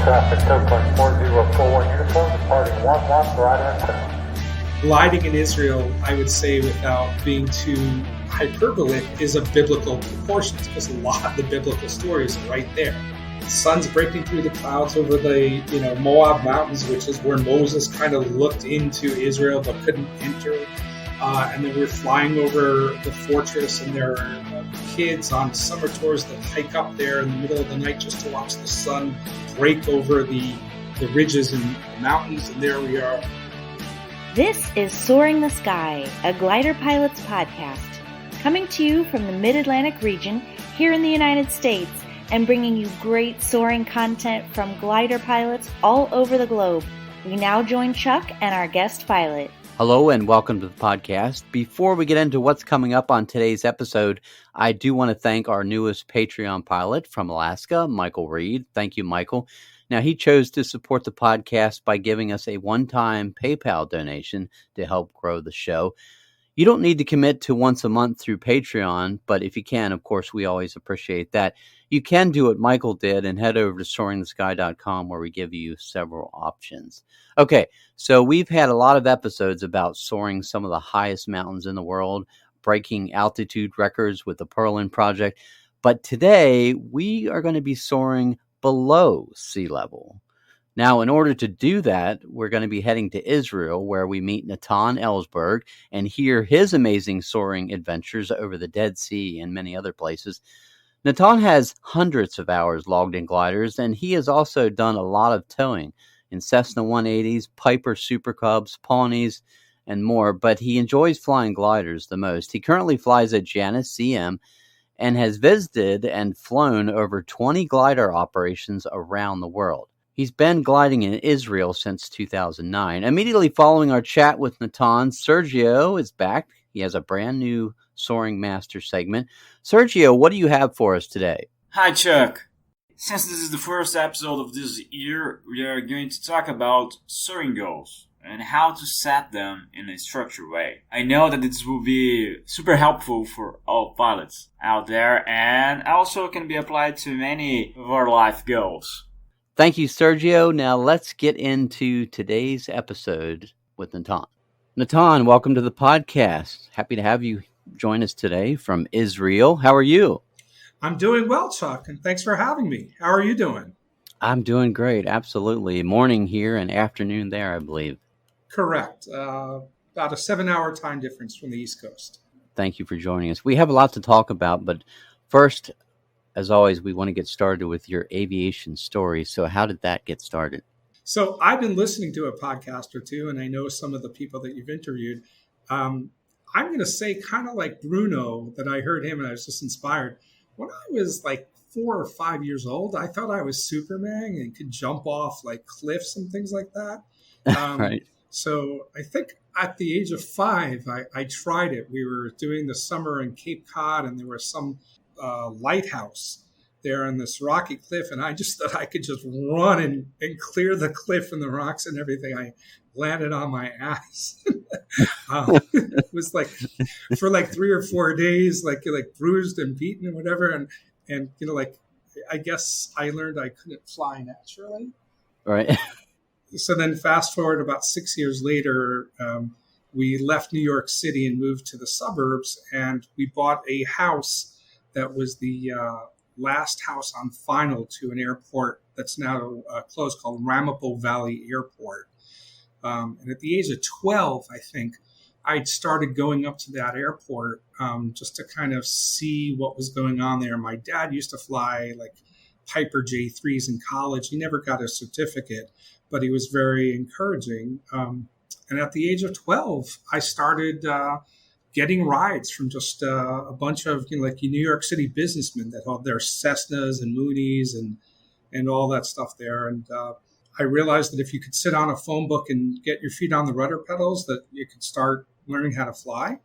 traffic, Copeland 4041 uniform, departing 11 for Isreal. Gliding in Israel, I would say, without being too hyperbolic, is of biblical proportions because a lot of the biblical stories are right there. The sun's breaking through the clouds over the Moab mountains, which is where Moses kind of looked into Israel but couldn't enter. And then we're flying over the fortress, and there are kids on summer tours that hike up there in the middle of the night just to watch the sun break over the ridges and the mountains, and there we are. This is Soaring the Sky, a glider pilot's podcast, coming to you from the Mid-Atlantic region here in the United States, and bringing you great soaring content from glider pilots all over the globe. We now join Chuck and our guest pilot. Hello and welcome to the podcast. Before we get into what's coming up on today's episode, I do want to thank our newest Patreon pilot from Alaska, Michael Reed. Thank you, Michael. Now, he chose to support the podcast by giving us a one-time PayPal donation to help grow the show. You don't need to commit to once a month through Patreon, but if you can, of course, we always appreciate that. You can do what Michael did and head over to soaringthesky.com where we give you several options. Okay, so we've had a lot of episodes about soaring some of the highest mountains in the world, breaking altitude records with the Perlin Project, but today we are going to be soaring below sea level. Now, in order to do that, we're going to be heading to Israel, where we meet Natan Elsberg and hear his amazing soaring adventures over the Dead Sea and many other places. Natan has hundreds of hours logged in gliders, and he has also done a lot of towing in Cesna 180s, Piper Super Cubs, Pawneees, and more, but he enjoys flying gliders the most. He currently flies a Janus CM and has visited and flown over 20 glider operations around the world. He's been gliding in Israel since 2009. Immediately following our chat with Natan, Sergio is back. He has a brand new Soaring Master segment. Sergio, what do you have for us today? Hi, Chuck. Since this is the first episode of this year, we are going to talk about soaring goals and how to set them in a structured way. I know that this will be super helpful for all pilots out there and also can be applied to many of our life goals. Thank you, Sergio. Now let's get into today's episode with Natan. Natan, welcome to the podcast. Happy to have you join us today from Isreal. How are you? I'm doing well, Chuck, and thanks for having me. How are you doing? I'm doing great, absolutely. Morning here and afternoon there, I believe. Correct. About a 7-hour time difference from the East Coast. Thank you for joining us. We have a lot to talk about, but first, as always, we want to get started with your aviation story. So how did that get started? So I've been listening to a podcast or two, and I know some of the people that you've interviewed. I'm going to say kind of like Bruno, that I heard him and I was just inspired. When I was like 4 or 5 years old, I thought I was Superman and could jump off like cliffs and things like that. Right. So I think at the age of 5, I tried it. We were doing the summer in Cape Cod, and there was some lighthouse there on this rocky cliff, and I just thought I could just run and clear the cliff and the rocks and everything. I landed on my ass. It was like for like 3 or 4 days, like bruised and beaten and whatever. And like I guess I learned I couldn't fly naturally. Right. So then fast forward about 6 years later, we left New York City and moved to the suburbs, and we bought a house that was the last house on final to an airport that's now closed, called Ramapo Valley Airport. And at the age of 12, I think, I'd started going up to that airport just to kind of see what was going on there. My dad used to fly like Piper J3s in college. He never got a certificate, but he was very encouraging. And at the age of 12, I started getting rides from just a bunch of like New York City businessmen that had their Cesnas and Moonies and all that stuff there. And I realized that if you could sit on a phone book and get your feet on the rudder pedals, that you could start learning how to fly.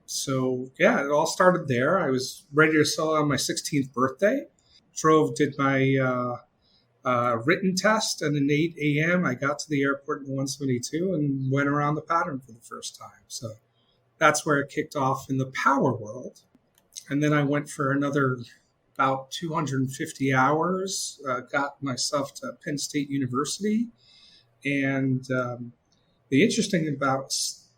So yeah, it all started there. I was ready to sell on my 16th birthday. Did my written test, and at 8 a.m. I got to the airport in the 172 and went around the pattern for the first time. So that's where it kicked off in the power world. And then I went for another about 250 hours, got myself to Penn State University. And the interesting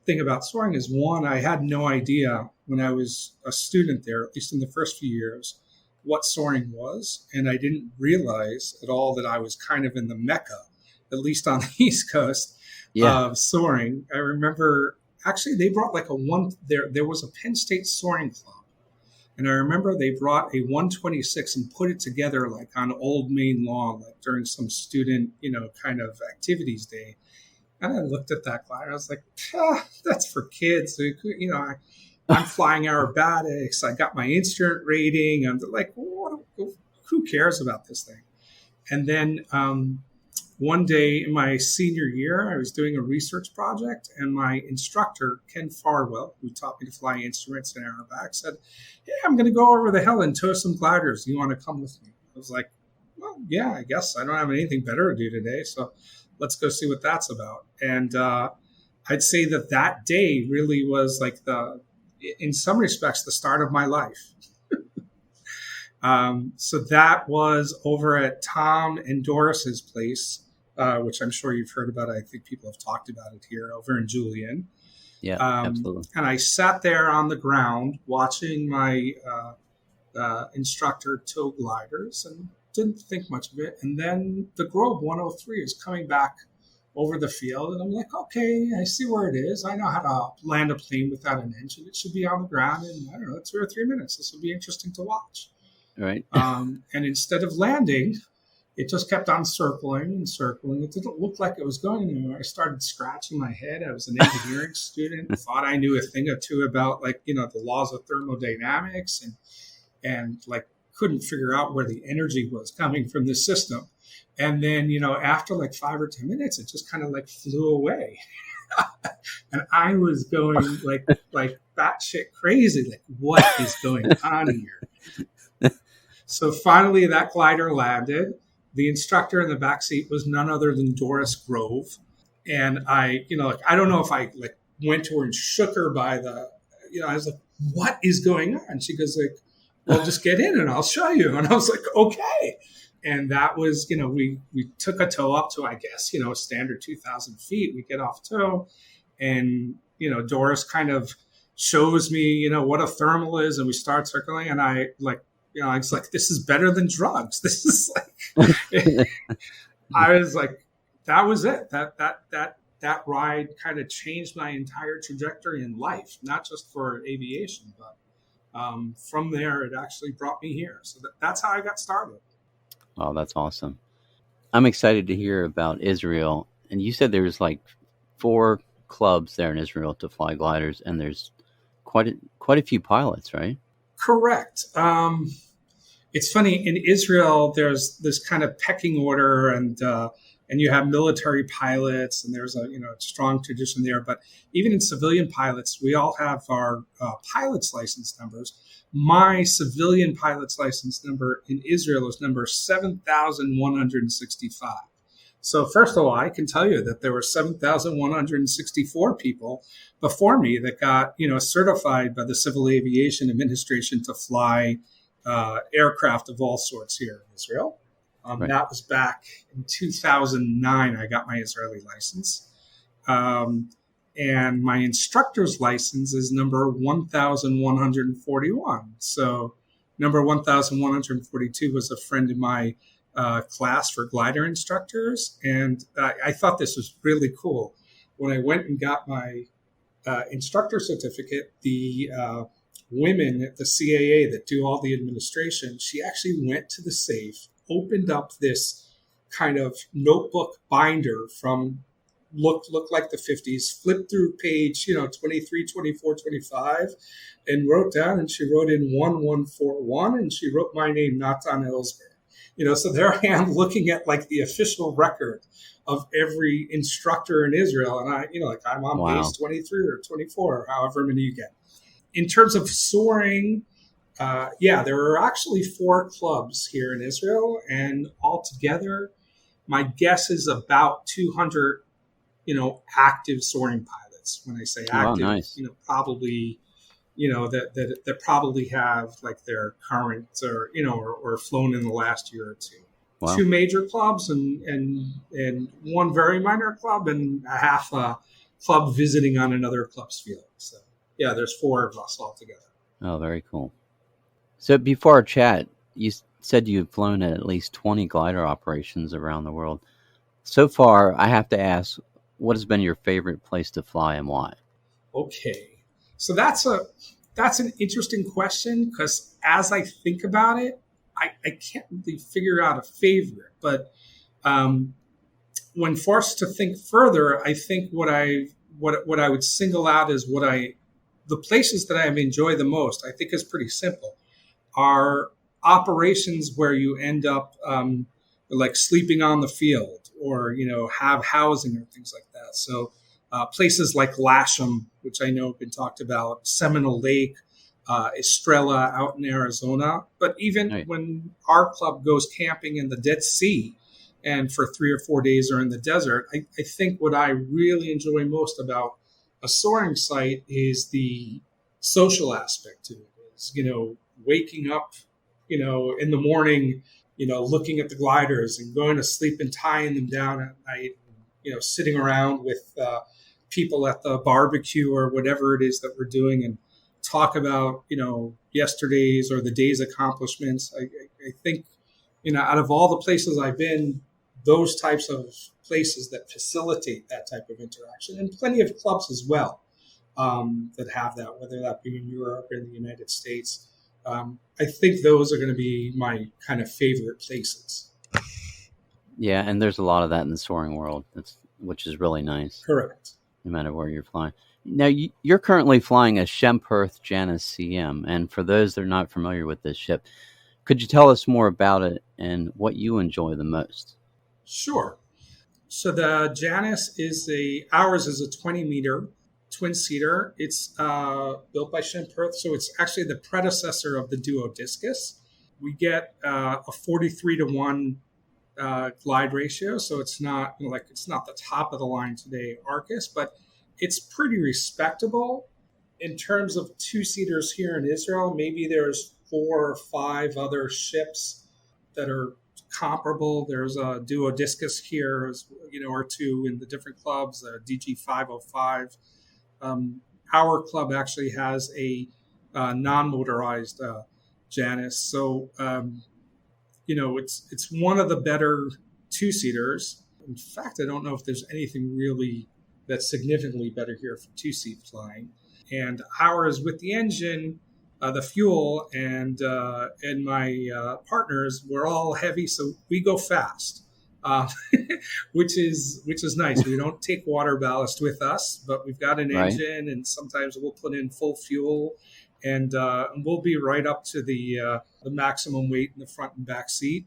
thing about soaring is, one, I had no idea when I was a student there, at least in the first few years, what soaring was. And I didn't realize at all that I was kind of in the mecca, at least on the East Coast, of soaring. I remember actually they brought there was a Penn State soaring club. And I remember they brought a 126 and put it together like on Old Main Lawn, like during some student, kind of activities day. And I looked at that glider. I was like, that's for kids. I'm flying aerobatics. I got my instrument rating. I'm like, who cares about this thing? And then one day in my senior year, I was doing a research project, and my instructor, Ken Farwell, who taught me to fly instruments and aerobatics, said, "Hey, I'm going to go over the hill and tow some gliders. Do you want to come with me?" I was like, "Well, yeah, I guess I don't have anything better to do today, so let's go see what that's about." And I'd say that day really was like in some respects, the start of my life. So that was over at Tom and Doris's place, which I'm sure you've heard about. I think people have talked about it here over in Julian. Yeah, absolutely. And I sat there on the ground watching my instructor tow gliders and didn't think much of it. And then the Globe 103 is coming back over the field. And I'm like, okay, I see where it is. I know how to land a plane without an engine. It should be on the ground in, 2 or 3 minutes. This will be interesting to watch. Right. And instead of landing, it just kept on circling and circling. It didn't look like it was going anywhere. I started scratching my head. I was an engineering student, thought I knew a thing or two about the laws of thermodynamics and couldn't figure out where the energy was coming from the system. And then, after 5 or 10 minutes, it just kind of flew away. And I was going like batshit crazy. Like, what is going on here? So finally that glider landed. The instructor in the backseat was none other than Doris Grove. And I don't know if I went to her and shook her by I was like, what is going on? She goes well, just get in and I'll show you. And I was like, okay. And that was, we took a tow up to, I guess, a standard 2,000 feet. We get off tow and, Doris kind of shows me, what a thermal is. And we start circling and I it's like, this is better than drugs. This is I was like, that was it. That ride kind of changed my entire trajectory in life, not just for aviation, but from there, it actually brought me here. So that's how I got started. Oh, that's awesome. I'm excited to hear about Isreal. And you said there's 4 clubs there in Isreal to fly gliders, and there's quite a few pilots, right? Correct. It's funny, in Isreal, there's this kind of pecking order, and you have military pilots, and there's a strong tradition there. But even in civilian pilots, we all have our pilot's license numbers. My civilian pilot's license number in Isreal is number 7,165. So first of all, I can tell you that there were 7,164 people before me that got certified by the Civil Aviation Administration to fly aircraft of all sorts here in Isreal. Right. That was back in 2009. I got my Israeli license. And my instructor's license is number 1,141. So number 1,142 was a friend in my class for glider instructors. And I thought this was really cool. When I went and got my instructor certificate, the women at the CAA that do all the administration, she actually went to the safe, opened up this kind of notebook binder from looked like the 50s, flipped through page 23, 24, 25, and wrote down, and she wrote in 1141, and she wrote my name, Natan Elsberg. So there I am looking at the official record of every instructor in Israel, and I'm on page 23 or 24, or however many you get. In terms of soaring, there are actually 4 clubs here in Israel, and altogether, my guess is about 200, active soaring pilots. When I say active, nice. Probably, that probably have like their current or flown in the last year or two. Wow. 2 major clubs and 1 very minor club and a half a club visiting on another club's field. So yeah, there's 4 of us all together. Oh, very cool. So before our chat, you said you've flown at least 20 glider operations around the world. So far, I have to ask, what has been your favorite place to fly and why? Okay, so that's an interesting question, because as I think about it, I can't really figure out a favorite. But when forced to think further, I think what I would single out is the places that I enjoy the most. I think is pretty simple. Are operations where you end up like sleeping on the field, or have housing or things like that. So places like Lasham, which I know have been talked about, Seminole Lake, Estrella out in Arizona. But even when our club goes camping in the Dead Sea and for 3 or 4 days are in the desert, I think what I really enjoy most about a soaring site is the social aspect to it. Is, waking up, in the morning, looking at the gliders and going to sleep and tying them down at night, sitting around with people at the barbecue or whatever it is that we're doing and talk about, yesterday's or the day's accomplishments. I think, out of all the places I've been, those types of places that facilitate that type of interaction, and plenty of clubs as well that have that, whether that be in Europe or in the United States. I think those are going to be my kind of favorite places. Yeah, and there's a lot of that in the soaring world, which is really nice. Correct. No matter where you're flying. Now, you're currently flying a Schempp Janus CM, and for those that are not familiar with this ship, could you tell us more about it and what you enjoy the most? Sure. So the Janus ours is a 20-meter twin-seater. It's built by Schempp, so it's actually the predecessor of the Duodiscus. We get a 43-to-1 glide ratio, so it's not the top of the line today Arcus, but it's pretty respectable. In terms of 2-seaters here in Israel, maybe there's 4 or 5 other ships that are comparable. There's a Duodiscus here, or 2 in the different clubs, DG 505. Our club actually has a non-motorized Janus, so it's one of the better 2-seaters. In fact, I don't know if there's anything really that's significantly better here for 2-seat flying. And ours, with the engine, the fuel, and my partners, we're all heavy, so we go fast, which is nice. We don't take water ballast with us, but we've got an engine, and sometimes we'll put in full fuel, and we'll be right up to the maximum weight in the front and back seat.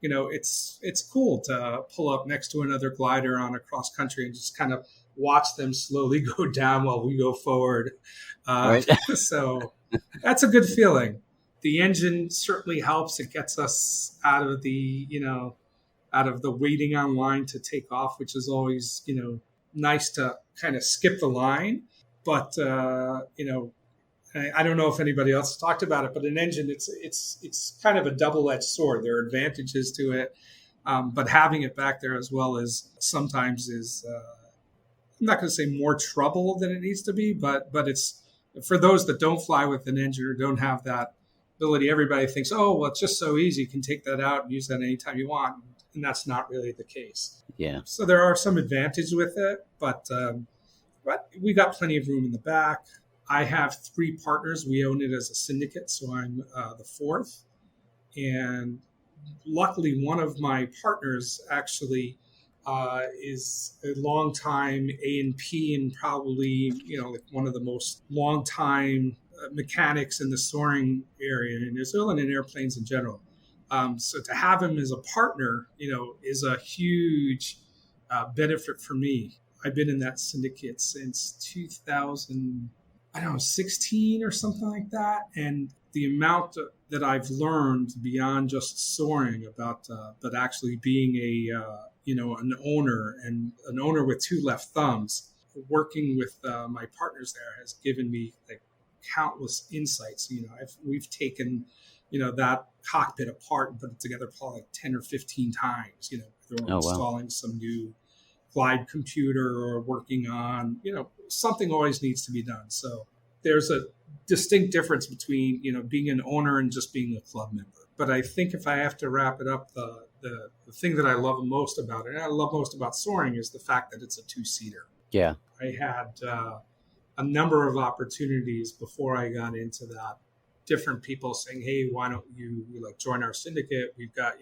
It's cool to pull up next to another glider on a cross country and just kind of watch them slowly go down while we go forward. So that's a good feeling. The engine certainly helps. It gets us out of the waiting on line to take off, which is always, nice to kind of skip the line. But, I don't know if anybody else has talked about it, but an engine, it's kind of a double-edged sword. There are advantages to it, but having it back there as well as sometimes is, I'm not going to say more trouble than it needs to be, but it's for those that don't fly with an engine or don't have that ability. Everybody thinks, oh, well, it's just so easy. You can take that out and use that anytime you want. And that's not really the case. Yeah. So there are some advantages with it, but we got plenty of room in the back. I have 3 partners. We own it as a syndicate, so I'm the 4th. And luckily, one of my partners actually is a long-time A&P and probably, one of the most long-time mechanics in the soaring area in Israel and in airplanes in general. So to have him as a partner, is a huge benefit for me. I've been in that syndicate since 2016 or something like that. And the amount that I've learned beyond just soaring about, but actually being an owner with 2 left thumbs, working with my partners there has given me countless insights. We've taken, that cockpit apart and put it together probably like 10 or 15 times, they're Oh, wow. installing some new glide computer or working on, something always needs to be done. So there's a distinct difference between, being an owner and just being a club member. But I think if I have to wrap it up, the thing that I love most about it, and I love most about soaring, is the fact that it's a two-seater. Yeah. I had a number of opportunities before I got into that. Different people saying, "Hey, why don't you join our syndicate? We've got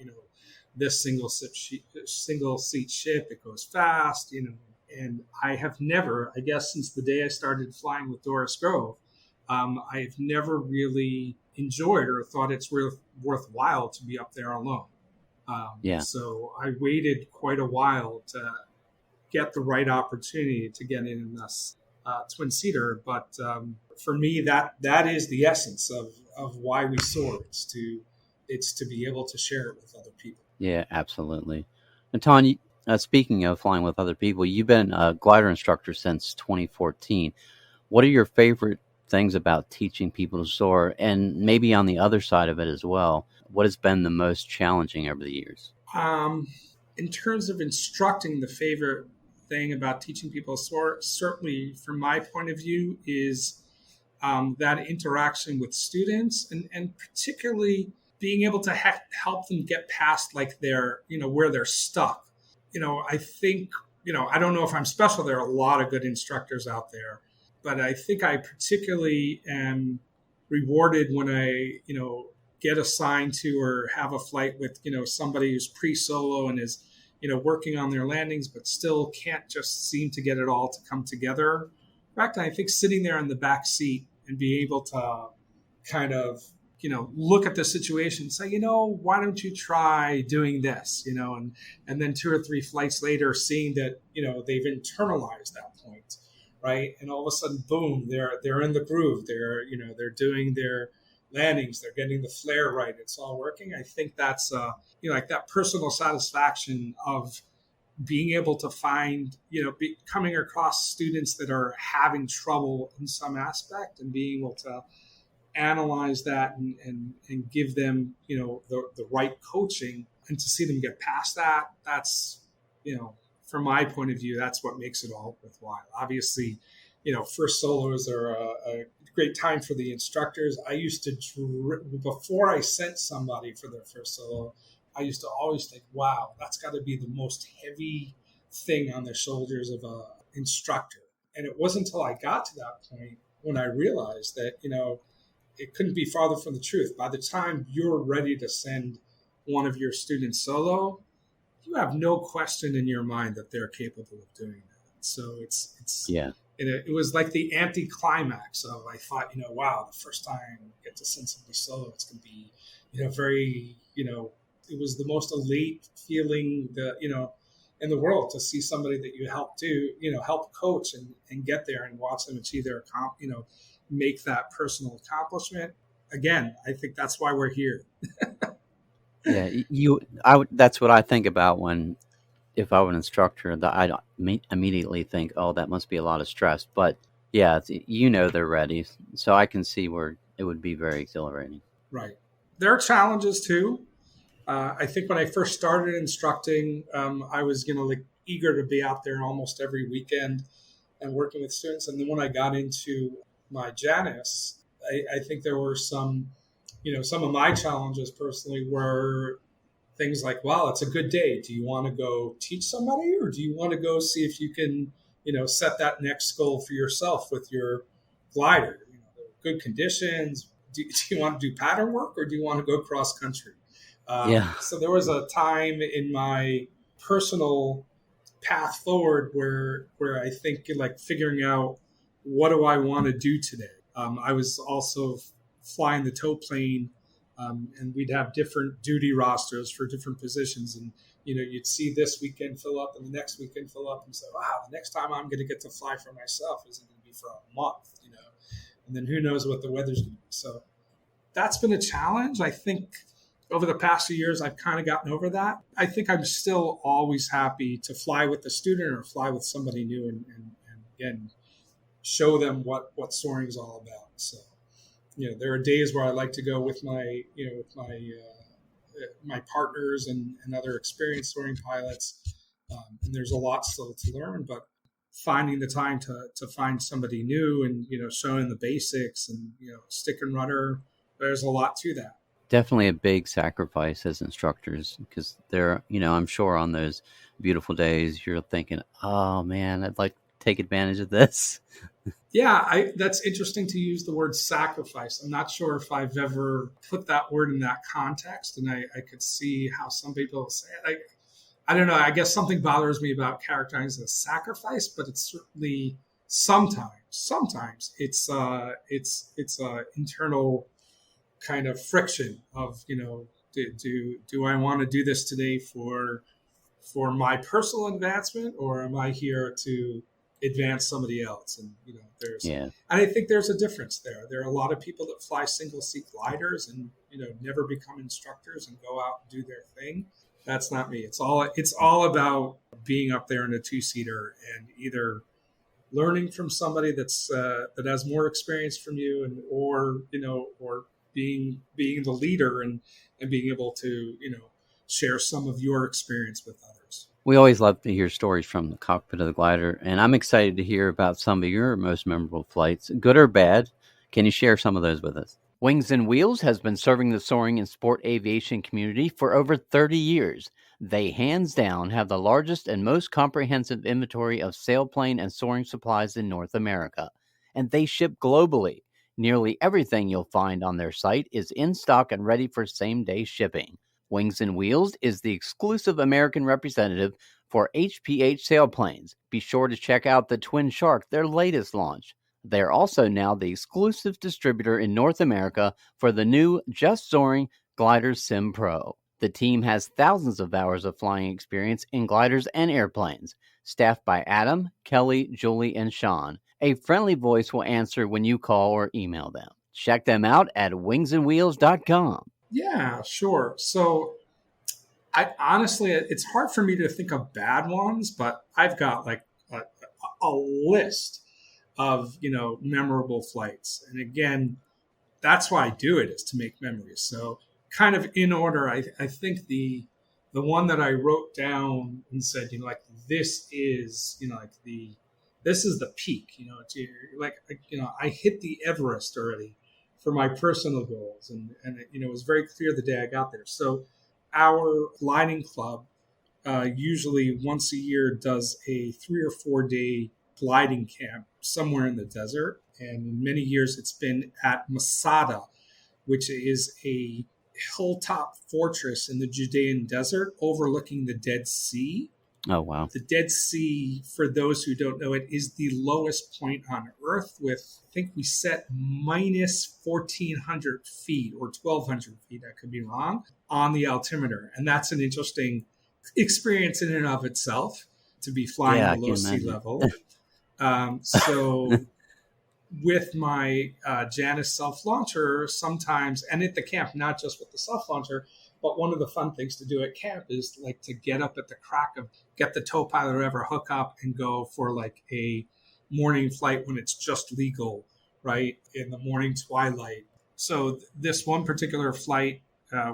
this single seat ship. It goes fast, And I have never, I guess, since the day I started flying with Doris Grove, I've never really enjoyed or thought it's worthwhile to be up there alone. So I waited quite a while to get the right opportunity to get in this twin-seater. But for me, that is the essence of why we soar. It's to be able to share it with other people. Yeah, absolutely. Natan, speaking of flying with other people, you've been a glider instructor since 2014. What are your favorite things about teaching people to soar? And maybe on the other side of it as well, what has been the most challenging over the years? In terms of instructing, the favorite thing about teaching people to soar, certainly from my point of view, is that interaction with students and particularly being able to help them get past their, where they're stuck. I think, I don't know if I'm special. There are a lot of good instructors out there, but I think I particularly am rewarded when I, get assigned to or have a flight with, somebody who's pre-solo and is, working on their landings, but still can't just seem to get it all to come together. In fact, I think sitting there in the back seat and being able to kind of, look at the situation and say, why don't you try doing this, and then 2 or 3 flights later, seeing that, they've internalized that point, right? And all of a sudden, boom, they're in the groove. They're doing their landings. They're getting the flare right. It's all working. I think that's, that personal satisfaction of being able to find, coming across students that are having trouble in some aspect and being able to analyze that and give them, the right coaching, and to see them get past that. That's, from my point of view, that's what makes it all worthwhile. Obviously, first solos are a great time for the instructors. I used to, before I sent somebody for their first solo, I used to always think, wow, that's got to be the most heavy thing on the shoulders of an instructor. And it wasn't until I got to that point when I realized that, it couldn't be farther from the truth. By the time you're ready to send one of your students solo, you have no question in your mind that they're capable of doing that. So it was like the anticlimax of, I thought, wow, the first time I get to send somebody solo, it's going to be, very, it was the most elate feeling that, in the world, to see somebody that you help coach and get there and watch them achieve their, make that personal accomplishment. Again, I think that's why we're here. Yeah, that's what I think about if I were an instructor, that I immediately think, oh, that must be a lot of stress. But yeah, they're ready. So I can see where it would be very exhilarating. Right. There are challenges too. I think when I first started instructing, I was, eager to be out there almost every weekend and working with students. And then when I got into my Janus, I think there were some of my challenges personally were things like, wow, it's a good day. Do you want to go teach somebody, or do you want to go see if you can, set that next goal for yourself with your glider? Good conditions. Do you want to do pattern work, or do you want to go cross country? So there was a time in my personal path forward where I think figuring out, what do I want to do today? I was also flying the tow plane, and we'd have different duty rosters for different positions. And, you'd see this weekend fill up and the next weekend fill up, and say, wow, the next time I'm going to get to fly for myself isn't going to be for a month, and then who knows what the weather's going to be. So that's been a challenge. I think over the past few years, I've kind of gotten over that. I think I'm still always happy to fly with the student or fly with somebody new and again, show them what soaring is all about. So, there are days where I like to go with my partners and other experienced soaring pilots, and there's a lot still to learn. But finding the time to find somebody new and showing the basics and stick and rudder, there's a lot to that. Definitely a big sacrifice as instructors, because they're, I'm sure on those beautiful days you're thinking, oh man, I'd like to take advantage of this. Yeah, that's interesting to use the word sacrifice. I'm not sure if I've ever put that word in that context, and I could see how some people say it. I don't know. I guess something bothers me about characterizing as a sacrifice, but it's certainly sometimes it's a internal kind of friction of do I want to do this today for my personal advancement, or am I here to advance somebody else? And and I think there's a difference there. There are a lot of people that fly single seat gliders and never become instructors and go out and do their thing. That's not me. It's all about being up there in a two-seater and either learning from somebody that has more experience from you, and or being the leader and being able to share some of your experience with others. We always love to hear stories from the cockpit of the glider, and I'm excited to hear about some of your most memorable flights, good or bad. Can you share some of those with us? Wings and Wheels has been serving the soaring and sport aviation community for over 30 years. They hands down have the largest and most comprehensive inventory of sailplane and soaring supplies in North America, and they ship globally. Nearly everything you'll find on their site is in stock and ready for same-day shipping. Wings and Wheels is the exclusive American representative for HPH sailplanes. Be sure to check out the Twin Shark, their latest launch. They're also now the exclusive distributor in North America for the new Just Soaring Glider Sim Pro. The team has thousands of hours of flying experience in gliders and airplanes. Staffed by Adam, Kelly, Julie, and Sean. A friendly voice will answer when you call or email them. Check them out at wingsandwheels.com. Yeah, sure. So I honestly, it's hard for me to think of bad ones, but I've got like a list of, memorable flights. And again, that's why I do it, is to make memories. So kind of in order, I think the one that I wrote down and said, this is, this is the peak, I hit the Everest already for my personal goals. And it was very clear the day I got there. So our gliding club usually once a year does a 3 or 4 day gliding camp somewhere in the desert. And in many years, it's been at Masada, which is a hilltop fortress in the Judean desert overlooking the Dead Sea. Oh, wow. The Dead Sea, for those who don't know it, is the lowest point on Earth with, I think we set minus 1,400 feet or 1,200 feet, I could be wrong, on the altimeter. And that's an interesting experience in and of itself, to be flying below sea level. So with my Janus self-launcher sometimes, and at the camp, not just with the self-launcher, but one of the fun things to do at camp is like to get up at the crack of, get the tow pilot or whatever, hook up and go for like a morning flight when it's just legal, right, in the morning twilight. So this one particular flight,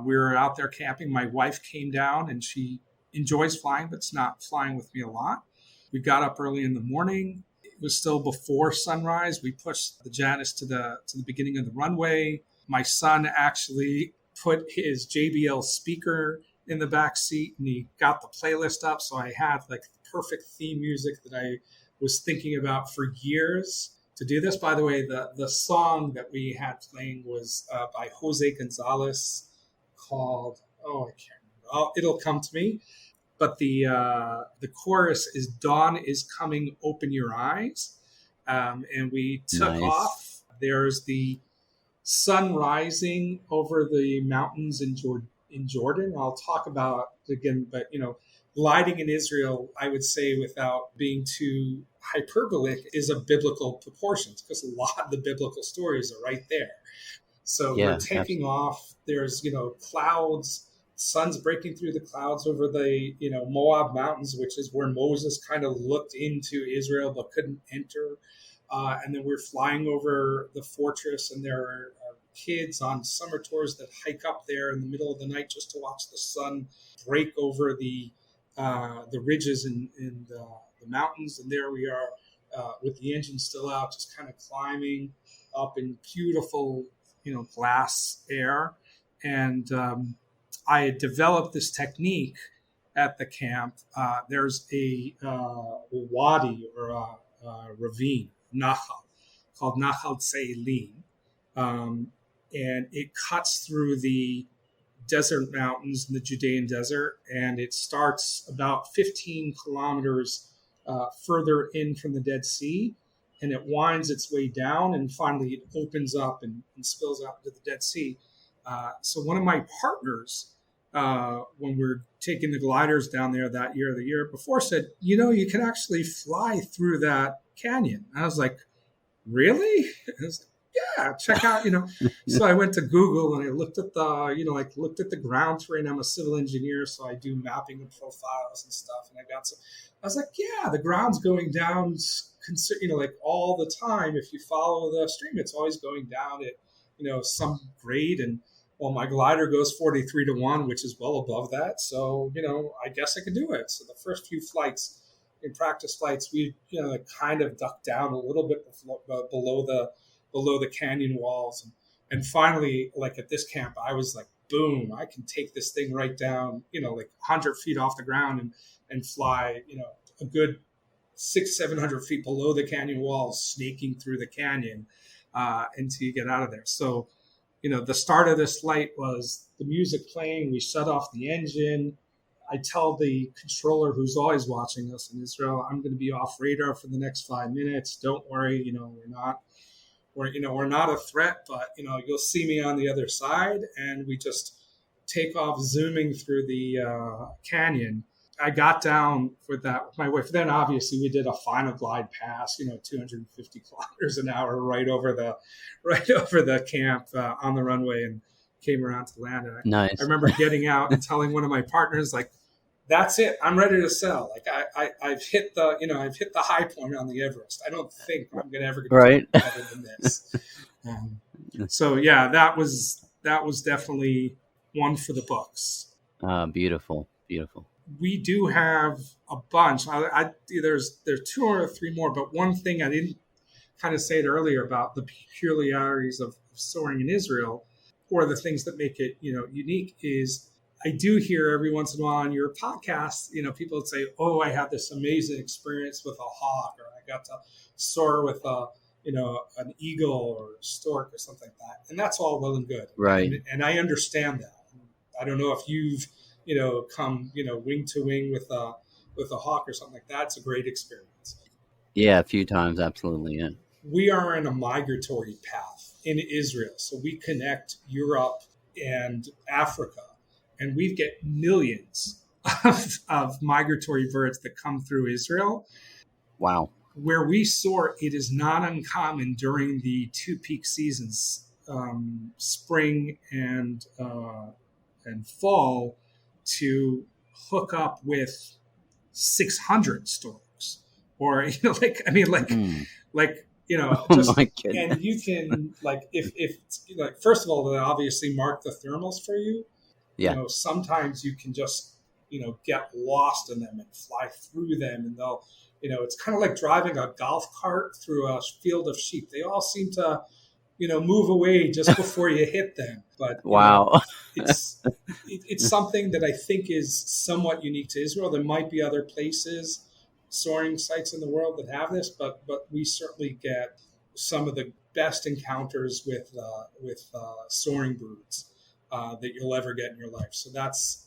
we were out there camping. My wife came down and she enjoys flying, but it's not flying with me a lot. We got up early in the morning. It was still before sunrise. We pushed the Janus to the beginning of the runway. My son actually put his JBL speaker in the back seat and he got the playlist up. So I had like the perfect theme music that I was thinking about for years to do this. By the way, the song that we had playing was by Jose Gonzalez called, I can't remember. It'll come to me. But the chorus is "Dawn is coming, open your eyes," and we took off. There's the sun rising over the mountains in Jordan. I'll talk about it again, but gliding in Israel, I would say, without being too hyperbolic, is of biblical proportions because a lot of the biblical stories are right there. So we're taking off. There's clouds. Sun's breaking through the clouds over the Moab mountains, which is where Moses kind of looked into Israel but couldn't enter. And then we're flying over the fortress, and there are kids on summer tours that hike up there in the middle of the night just to watch the sun break over the ridges in the mountains. And there we are with the engine still out, just kind of climbing up in beautiful, glass air. And I had developed this technique at the camp. There's a wadi or a ravine, Nahal, called Nahal Tseilin. And it cuts through the desert mountains in the Judean desert, and it starts about 15 kilometers further in from the Dead Sea, and it winds its way down, and finally it opens up and spills out into the Dead Sea. So one of my partners, when we're taking the gliders down there that year or the year before, said, you can actually fly through that canyon. And I was like, really? I was like, yeah, check out, So I went to Google and I looked at looked at the ground terrain. I'm a civil engineer, so I do mapping and profiles and stuff. And I was like, yeah, the ground's going down, all the time. If you follow the stream, it's always going down at, some grade. And well, my glider goes 43-1, which is well above that. So, I guess I could do it. So the first few flights, in practice flights, we, kind of ducked down a little bit below the canyon walls. And finally, like at this camp, I was like, boom, I can take this thing right down, 100 feet off the ground and fly, a good 600-700 feet below the canyon walls, snaking through the canyon until you get out of there. So, the start of this flight was the music playing. We shut off the engine. I tell the controller, who's always watching us in Israel, I'm going to be off radar for the next 5 minutes. Don't worry, we're not a threat, but you'll see me on the other side. And we just take off zooming through the canyon. I got down with that with my wife. Then obviously we did a final glide pass, 250 kilometers an hour right over the camp on the runway, and came around to land. And Nice. I remember getting out and telling one of my partners, like, that's it. I'm ready to sell. Like I've hit the high point on the Everest. I don't think I'm going to ever get better than this. So yeah, that was definitely one for the books. Beautiful. We do have a bunch. There's 2 or 3 more, but one thing I didn't kind of say it earlier about the peculiarities of soaring in Israel, or the things that make it unique, is I do hear every once in a while on your podcast, people would say, "Oh, I had this amazing experience with a hawk, or I got to soar with an eagle or a stork or something like that." And that's all well and good, right? And I understand that. I don't know if you've come wing to wing with a hawk or something like that. It's a great experience. Yeah, a few times, absolutely. Yeah. We are in a migratory path in Israel, so we connect Europe and Africa. And we get millions of migratory birds that come through Israel. Wow. Where we soar, it is not uncommon during the 2 peak seasons, spring and fall, to hook up with 600 storks. Or, just, oh my goodness. And you can, if first of all, they obviously mark the thermals for you. Yeah. Sometimes you can just, get lost in them and fly through them, and they'll, it's kind of like driving a golf cart through a field of sheep. They all seem to, move away just before you hit them. But wow, it's something that I think is somewhat unique to Israel. There might be other places, soaring sites in the world that have this, but we certainly get some of the best encounters with soaring birds that you'll ever get in your life. So that's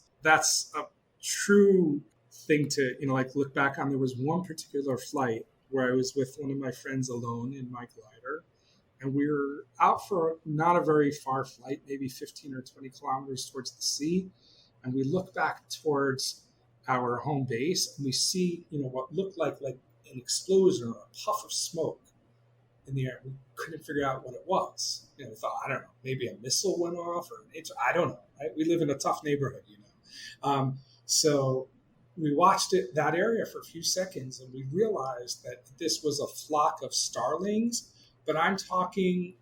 a true thing to look back on. There was one particular flight where I was with one of my friends alone in my glider, and we were out for not a very far flight, maybe 15 or 20 kilometers towards the sea, and we look back towards our home base, and we see what looked like an explosion or a puff of smoke in the air. We couldn't figure out what it was. We thought, I don't know, maybe a missile went off, or I don't know. Right? We live in a tough neighborhood, So we watched that area for a few seconds, and we realized that this was a flock of starlings, but I'm talking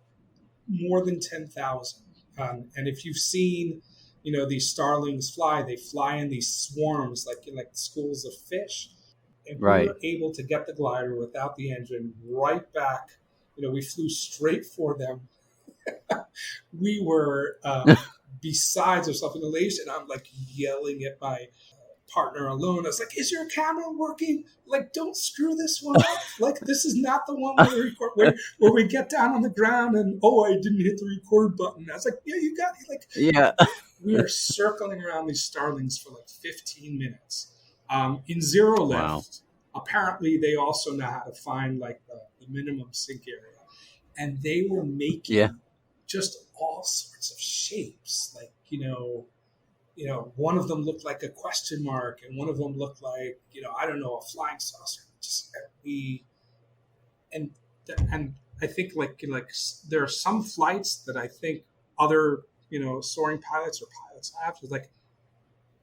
more than 10,000. And if you've seen, these starlings fly, they fly in these swarms, like schools of fish. And we were able to get the glider without the engine right back. We flew straight for them. We were besides ourselves in elation. I'm like yelling at my partner alone. I was like, "Is your camera working? Like, don't screw this one up. Like, this is not the one where we record, where we get down on the ground and I didn't hit the record button." I was like, "Yeah, you got it." Like, yeah. We are circling around these starlings for like 15 minutes in zero lift. Wow. Apparently, they also know how to find like the minimum sink area, and they were making just all sorts of shapes, like one of them looked like a question mark, and one of them looked like, I don't know, a flying saucer. And I think like there are some flights that I think other, soaring pilots or pilots have. Like,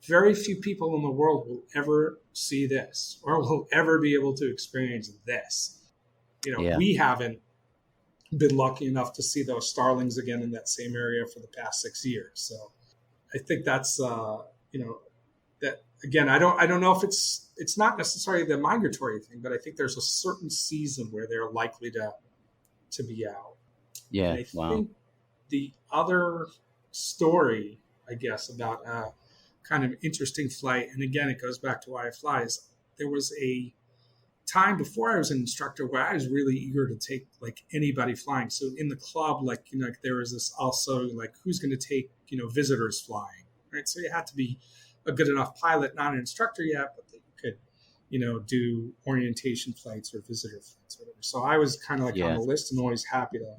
very few people in the world will ever see this or will ever be able to experience this. We haven't been lucky enough to see those starlings again in that same area for the past 6 years. So I think that's that again. I don't know if it's not necessarily the migratory thing, but I think there's a certain season where they're likely to be out. Yeah. And I think the other story, I guess, about a kind of interesting flight, and again, it goes back to why I fly, is there was a time before I was an instructor where I was really eager to take like anybody flying. So in the club, like there was this also like, who's going to take visitors flying, right? So you had to be a good enough pilot, not an instructor yet, but that you could do orientation flights or visitor flights or whatever. So I was kind of like on the list and always happy to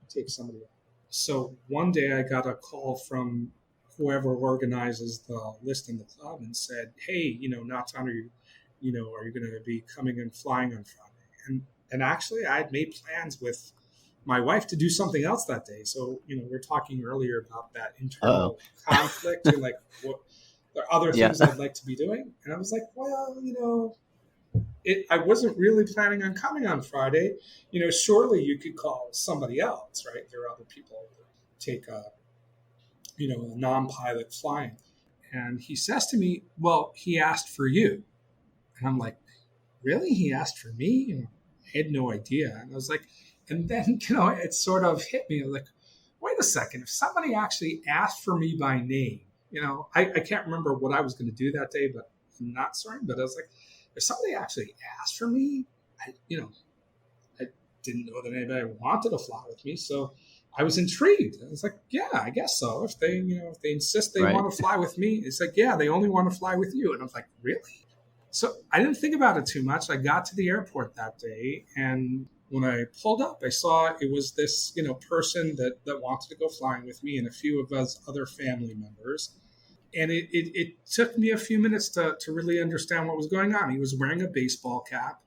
take somebody out. So one day I got a call from whoever organizes the list in the club and said, "Hey, Natan, are you going to be coming and flying on Friday?" And actually, I had made plans with my wife to do something else that day. So, we're talking earlier about that internal conflict and like what there are other things I'd like to be doing. And I was like, well, I wasn't really planning on coming on Friday. Surely you could call somebody else, right? There are other people that take a non-pilot flying. And he says to me, "Well, he asked for you." And I'm like, "Really? He asked for me?" I had no idea. And I was like, and then, it sort of hit me. I was like, wait a second. If somebody actually asked for me by name, I can't remember what I was going to do that day, but I'm not sorry. But I was like, if somebody actually asked for me, I didn't know that anybody wanted to fly with me. So I was intrigued. I was like, yeah, I guess so. If they insist they want to fly with me, it's like, yeah, they only want to fly with you. And I was like, really? So I didn't think about it too much. I got to the airport that day, and when I pulled up, I saw it was this, person that wanted to go flying with me and a few of us other family members. And it took me a few minutes to really understand what was going on. He was wearing a baseball cap.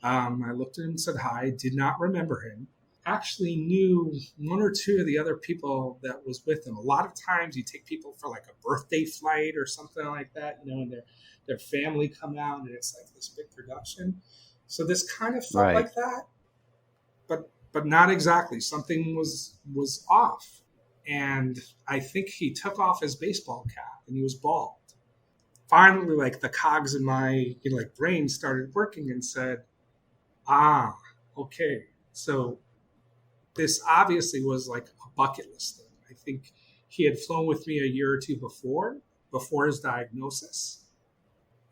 I looked at him and said hi. Did not remember him. Actually knew one or two of the other people that was with him. A lot of times you take people for like a birthday flight or something like that, and their family come out and it's like this big production. So this kind of felt like that, but not exactly. Something was off. And I think he took off his baseball cap and he was bald. Finally, like the cogs in my brain started working and said, okay. So this obviously was like a bucket list thing. I think he had flown with me a year or two before his diagnosis.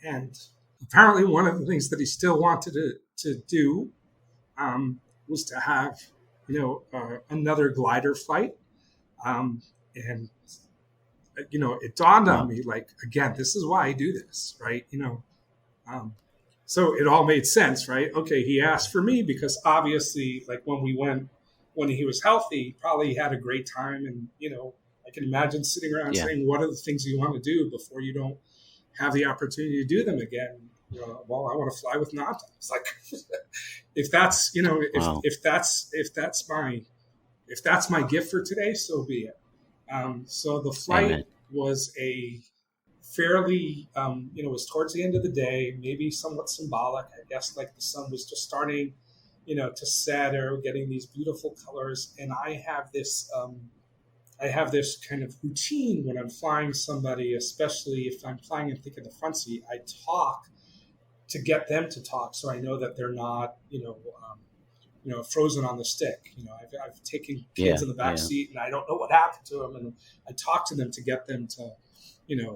And apparently one of the things that he still wanted to do was to have, another glider flight. And, it dawned on me, like, again, this is why I do this, right? So it all made sense, right? Okay, he asked for me because obviously, like when he was healthy, probably had a great time. And, I can imagine sitting around saying, what are the things you want to do before you don't have the opportunity to do them again? Well, I want to fly with Natan. It's like, if that's, if that's my gift for today, so be it. So the flight was a fairly, it was towards the end of the day, maybe somewhat symbolic. I guess like the sun was just starting, to set, or getting these beautiful colors. And I have this kind of routine when I'm flying somebody, especially if I'm flying and think in the front seat. I talk to get them to talk, so I know that they're not, frozen on the stick. I've taken kids in the back seat, and I don't know what happened to them, and I talk to them to get them to,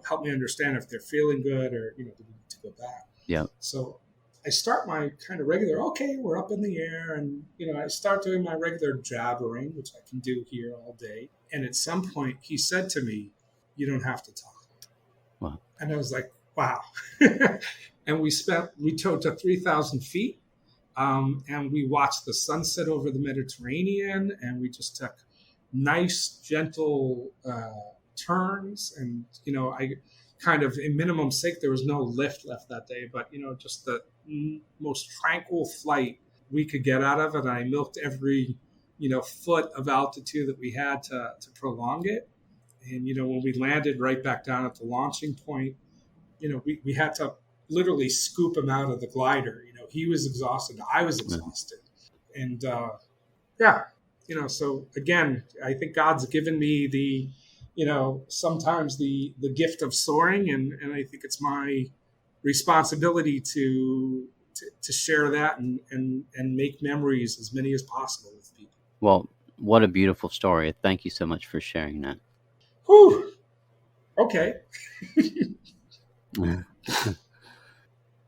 help me understand if they're feeling good, or do we need to go back. Yeah. So I start my kind of regular, okay, we're up in the air, and I start doing my regular jabbering, which I can do here all day. And at some point, he said to me, "You don't have to talk." Wow. And I was like, "Wow!" And we towed to 3,000 feet. And we watched the sunset over the Mediterranean, and we just took nice, gentle turns. And, I kind of, in minimum sake, there was no lift left that day, but, just the most tranquil flight we could get out of it. And I milked every, foot of altitude that we had to prolong it. And, when we landed right back down at the launching point, we had to literally scoop him out of the glider. He was exhausted. I was exhausted. And, so again, I think God's given me the, sometimes the gift of soaring. And I think it's my responsibility to share that and make memories, as many as possible, with people. Well, what a beautiful story. Thank you so much for sharing that. Whew. Okay.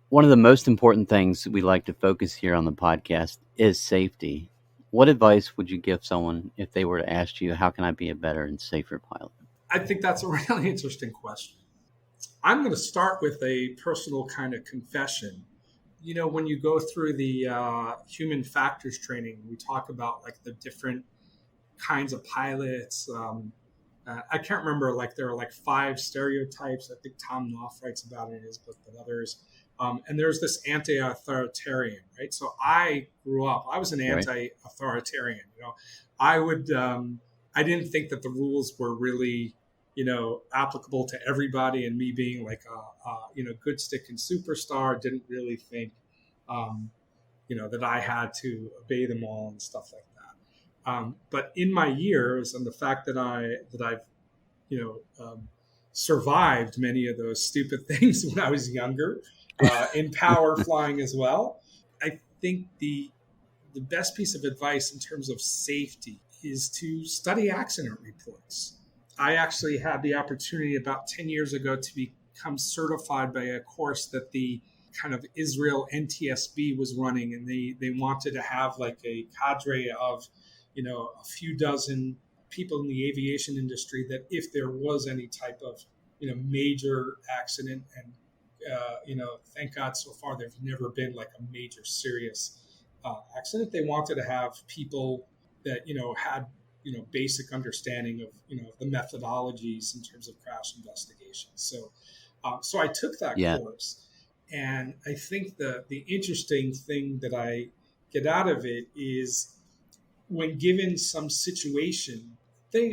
One of the most important things we like to focus here on the podcast is safety. What advice would you give someone if they were to ask you, how can I be a better and safer pilot? I think that's a really interesting question. I'm going to start with a personal kind of confession. When you go through the human factors training, we talk about like the different kinds of pilots. I can't remember, like there are like 5 stereotypes. I think Tom Knopf writes about it in his book, but others. And there's this anti-authoritarian, right? So I grew up, I was an anti-authoritarian. I didn't think that the rules were really, applicable to everybody. And me being like a good stick and superstar, didn't really think, that I had to obey them all and stuff like that. But in my years, and the fact that I've, survived many of those stupid things when I was younger, in power flying as well, I think the best piece of advice in terms of safety is to study accident reports. I actually had the opportunity about 10 years ago to become certified by a course that the kind of Isreal NTSB was running, and they wanted to have like a cadre of, a few dozen people in the aviation industry, that if there was any type of, major accident, and thank God so far there's never been like a major serious accident. They wanted to have people that had basic understanding of the methodologies in terms of crash investigation. So I took that course, and I think the interesting thing that I get out of it is, when given some situation,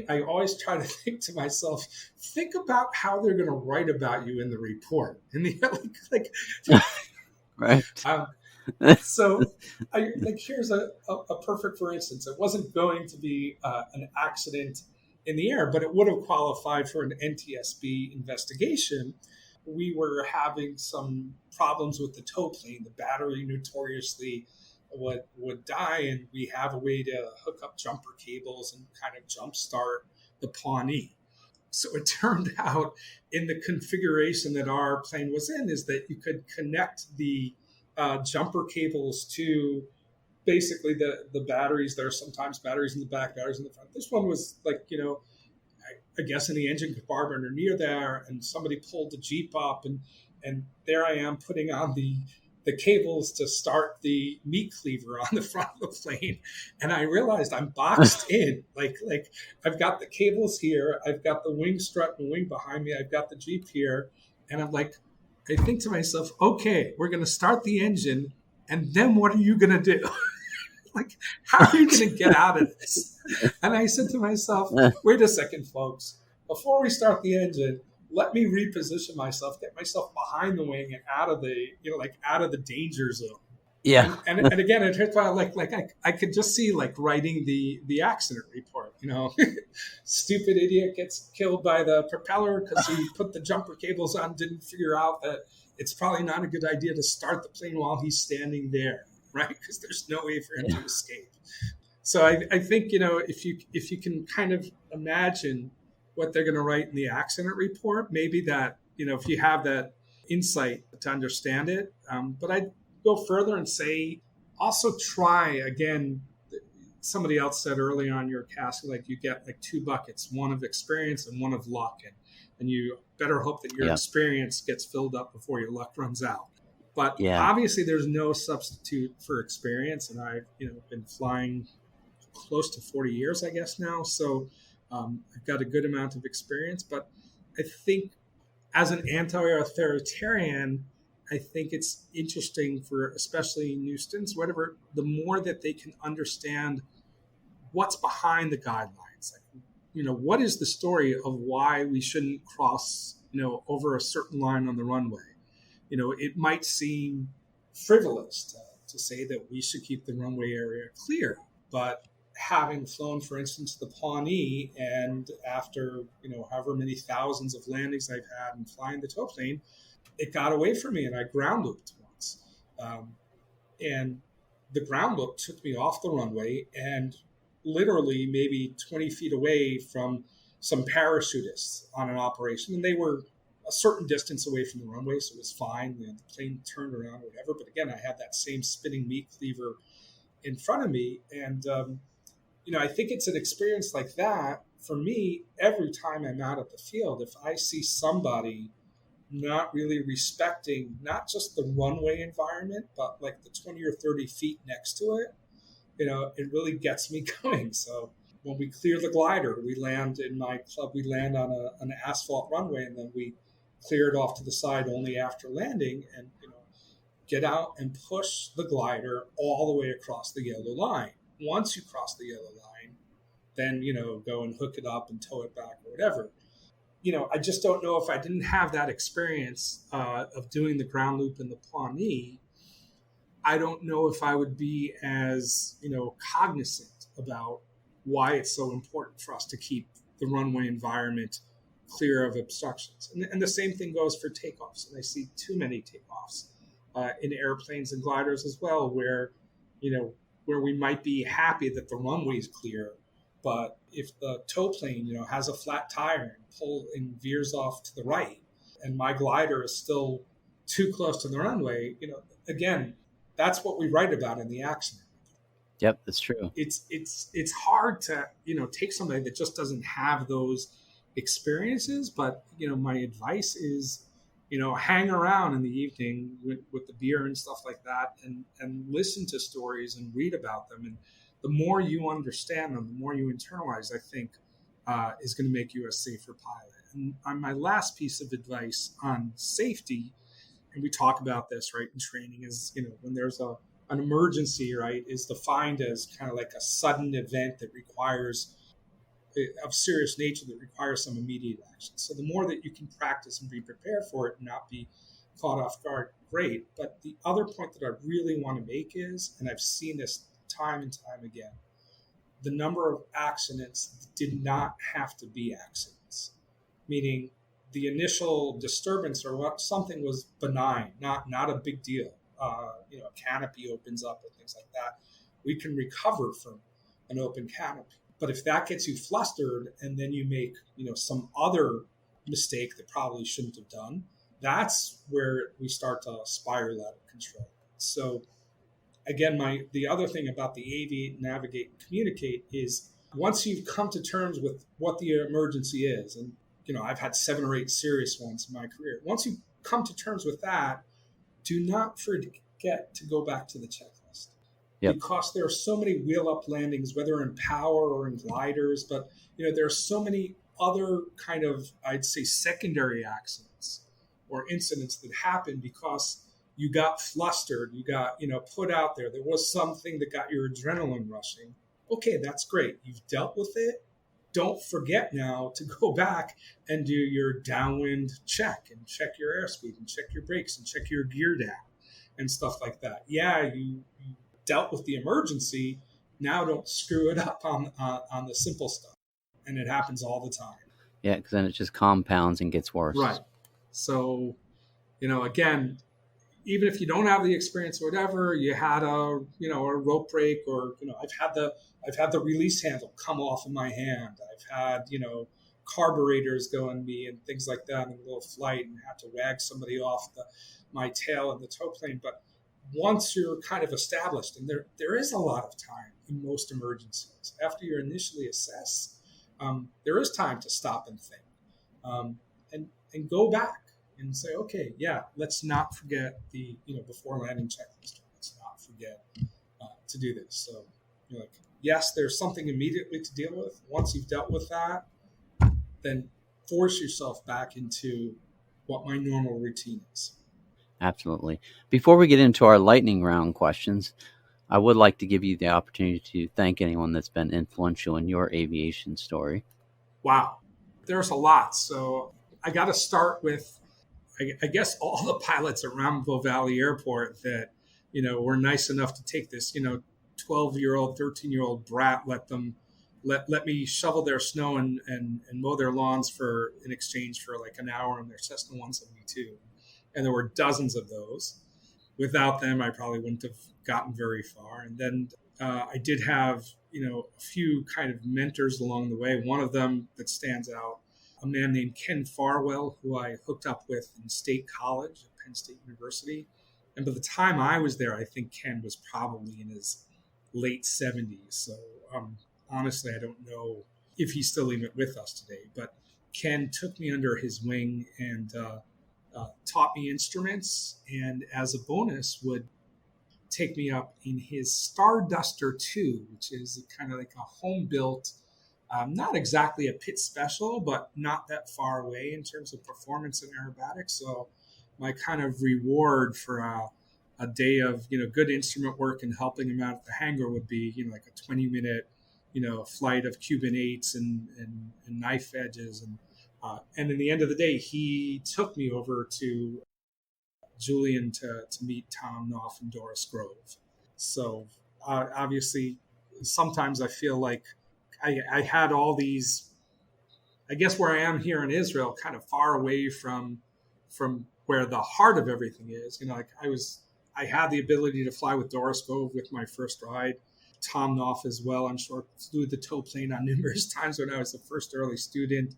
I always try to think to myself, think about how they're going to write about you in the report. And right. So here's a perfect, for instance. It wasn't going to be an accident in the air, but it would have qualified for an NTSB investigation. We were having some problems with the tow plane. The battery notoriously would die, and we have a way to hook up jumper cables and kind of jumpstart the Pawnee. So it turned out, in the configuration that our plane was in, is that you could connect the jumper cables to basically the batteries. There are sometimes batteries in the back, batteries in the front. This one was like, I guess in the engine compartment or near there, and somebody pulled the Jeep up, and there I am putting on the cables to start the meat cleaver on the front of the plane. And I realized I'm boxed in, like I've got the cables here. I've got the wing strut and wing behind me. I've got the Jeep here. And I'm like, I think to myself, okay, we're going to start the engine. And then what are you going to do? Like, how are you going to get out of this? And I said to myself, wait a second, folks, before we start the engine, let me reposition myself, get myself behind the wing and out of the, out of the danger zone. Yeah. And again, it hurts I could just see writing the accident report, stupid idiot gets killed by the propeller because he put the jumper cables on, didn't figure out that it's probably not a good idea to start the plane while he's standing there, right? Because there's no way for him to escape. So I think, if you can kind of imagine what they're going to write in the accident report, maybe that, if you have that insight to understand it. But I'd go further and say, also try, again, somebody else said early on your cast, you get two buckets, one of experience and one of luck. And you better hope that your experience gets filled up before your luck runs out. But obviously there's no substitute for experience. And I've, been flying close to 40 years, I guess now. So I've got a good amount of experience, but I think as an anti-authoritarian, I think it's interesting for especially new students, whatever, the more that they can understand what's behind the guidelines. What is the story of why we shouldn't cross, over a certain line on the runway? It might seem frivolous to say that we should keep the runway area clear, but having flown, for instance, the Pawnee, and after, however many thousands of landings I've had and flying the tow plane, it got away from me and I ground looped once. And the ground loop took me off the runway and literally maybe 20 feet away from some parachutists on an operation. And they were a certain distance away from the runway, so it was fine. The plane turned around or whatever. But again, I had that same spinning meat cleaver in front of me. And, I think it's an experience like that. For me, every time I'm out at the field, if I see somebody not really respecting not just the runway environment, but the 20 or 30 feet next to it, it really gets me going. So when we clear the glider, we land in my club, we land on an asphalt runway, and then we clear it off to the side only after landing and, get out and push the glider all the way across the yellow line. Once you cross the yellow line, then, go and hook it up and tow it back or whatever. I just don't know if I didn't have that experience of doing the ground loop in the Pawnee, I don't know if I would be as, cognizant about why it's so important for us to keep the runway environment clear of obstructions. And the same thing goes for takeoffs. And I see too many takeoffs in airplanes and gliders as well, where we might be happy that the runway is clear, but if the tow plane, has a flat tire and veers off to the right, and my glider is still too close to the runway, again, that's what we write about in the accident. Yep, that's true. It's hard to, take somebody that just doesn't have those experiences. But, my advice is, hang around in the evening with the beer and stuff like that, and listen to stories and read about them. And the more you understand them, the more you internalize, I think, is going to make you a safer pilot. And on my last piece of advice on safety, and we talk about this, right, in training, is, when there's an emergency, right, is defined as kind of like a sudden event that requires of serious nature that requires some immediate action. So the more that you can practice and be prepared for it and not be caught off guard, great. But the other point that I really want to make is, and I've seen this time and time again, the number of accidents did not have to be accidents, meaning the initial disturbance or what something was benign, not a big deal. A canopy opens up and things like that. We can recover from an open canopy. But if that gets you flustered and then you make, some other mistake that probably shouldn't have done, that's where we start to spiral out of control. So again, the other thing about the aviate, navigate, and communicate is once you've come to terms with what the emergency is, and I've had 7 or 8 serious ones in my career. Once you come to terms with that, do not forget to go back to the checklist. Yep. Because there are so many wheel-up landings, whether in power or in gliders, but there are so many other kind of, I'd say, secondary accidents or incidents that happen because you got flustered, you got put out there. There was something that got your adrenaline rushing. Okay, that's great. You've dealt with it. don't forget now to go back and do your downwind check and check your airspeed and check your brakes and check your gear down and stuff like that. Yeah, you dealt with the emergency. Now don't screw it up on the simple stuff. And it happens all the time. Yeah, because then it just compounds and gets worse. Right. So, again, even if you don't have the experience or whatever, you had a rope break, or I've had the release handle come off of my hand. I've had carburetors go on me and things like that in a little flight, and had to wag somebody off my tail in the tow plane. But once you're kind of established, and there is a lot of time in most emergencies after you're initially assessed, there is time to stop and think, and go back and say, okay, yeah, let's not forget the before landing checklist. Let's not forget to do this. So, yes, there's something immediately to deal with. Once you've dealt with that, then force yourself back into what my normal routine is. Absolutely. Before we get into our lightning round questions, I would like to give you the opportunity to thank anyone that's been influential in your aviation story. Wow. There's a lot. So I got to start with, I guess, all the pilots at Rambo Valley Airport that, were nice enough to take this, 12-year-old, 13-year-old brat, let me shovel their snow and mow their lawns in exchange for like an hour on their Cessna 172. And there were dozens of those. Without them, I probably wouldn't have gotten very far. And then I did have, a few kind of mentors along the way. One of them that stands out, a man named Ken Farwell, who I hooked up with in State College at Penn State University. And by the time I was there, I think Ken was probably in his late 70s. So honestly, I don't know if he's still even with us today. But Ken took me under his wing and taught me instruments, and as a bonus would take me up in his Starduster 2, which is kind of like a home-built, not exactly a pit special, but not that far away in terms of performance and aerobatics. So my kind of reward for a day of good instrument work and helping him out at the hangar would be like a 20-minute flight of Cuban 8s and knife edges, and in the end of the day, he took me over to Julian to meet Tom Knopf and Doris Grove. So obviously, sometimes I feel like I had all these, I guess where I am here in Israel, kind of far away from where the heart of everything is. I had the ability to fly with Doris Grove with my first ride. Tom Knopf as well. I'm sure flew the tow plane on numerous times when I was the first early student.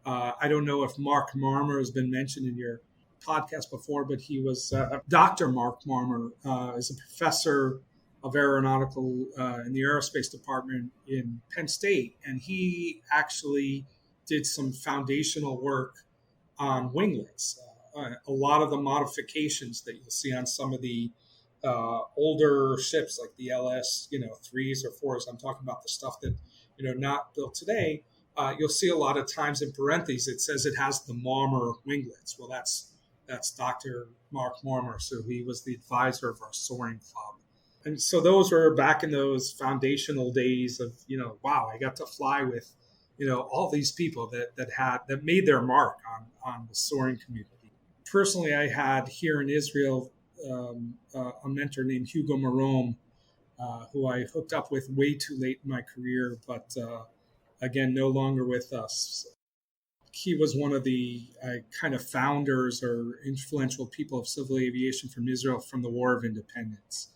I don't know if Mark Marmer has been mentioned in your podcast before, but he was Dr. Mark Marmer is a professor of aeronautical in the aerospace department in Penn State, and he actually did some foundational work on winglets. A lot of the modifications that you'll see on some of the older ships, like the LS, 3s or 4s. I'm talking about the stuff that not built today. You'll see a lot of times in parentheses it says it has the Marmer winglets. Well, that's Dr. Mark Marmer. So he was the advisor of our soaring club. And so those were back in those foundational days of, wow, I got to fly with, all these people that made their mark on the soaring community. Personally, I had here in Israel a mentor named Hugo Marome, who I hooked up with way too late in my career, but again, no longer with us. He was one of the kind of founders or influential people of civil aviation from Israel from the War of Independence.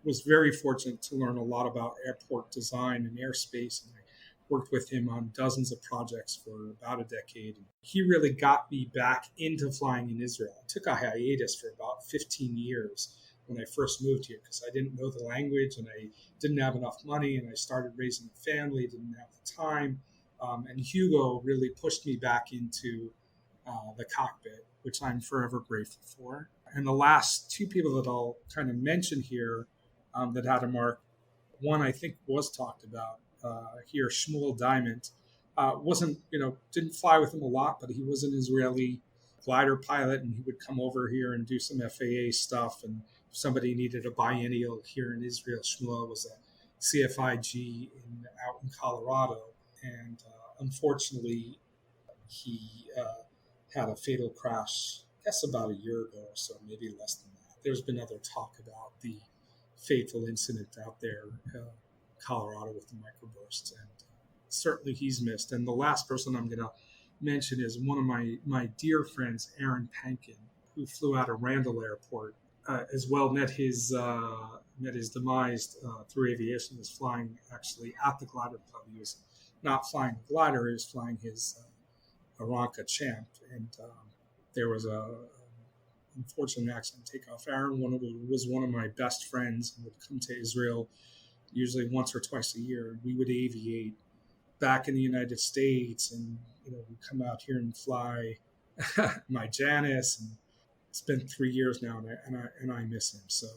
Was very fortunate to learn a lot about airport design and airspace, and I worked with him on dozens of projects for about a decade. He really got me back into flying in Israel. I took a hiatus for about 15 years when I first moved here because I didn't know the language and I didn't have enough money, and I started raising a family, didn't have the time. And Hugo really pushed me back into the cockpit, which I'm forever grateful for. And the last two people that I'll kind of mention here that had a mark, one I think was talked about here, Shmuel Diamond. Didn't fly with him a lot, but he was an Israeli glider pilot, and he would come over here and do some FAA stuff. And if somebody needed a biennial here in Israel, Shmuel was a CFIG out in Colorado. and unfortunately, he had a fatal crash, I guess about a year ago or so, maybe less than that. There's been other talk about the fateful incident out there, Colorado, with the microbursts, and certainly he's missed. And the last person I'm going to mention is one of my dear friends, Aaron Pankin, who flew out of Randall Airport, as well met his demise through aviation. He was flying actually at the glider club. He was not flying the glider; he was flying his Aranca Champ, and there was a unfortunate accident takeoff. Aaron was one of my best friends and would come to Isreal usually once or twice a year. We would aviate back in the United States, and we'd come out here and fly my Janus. And it's been 3 years now, and I miss him. So,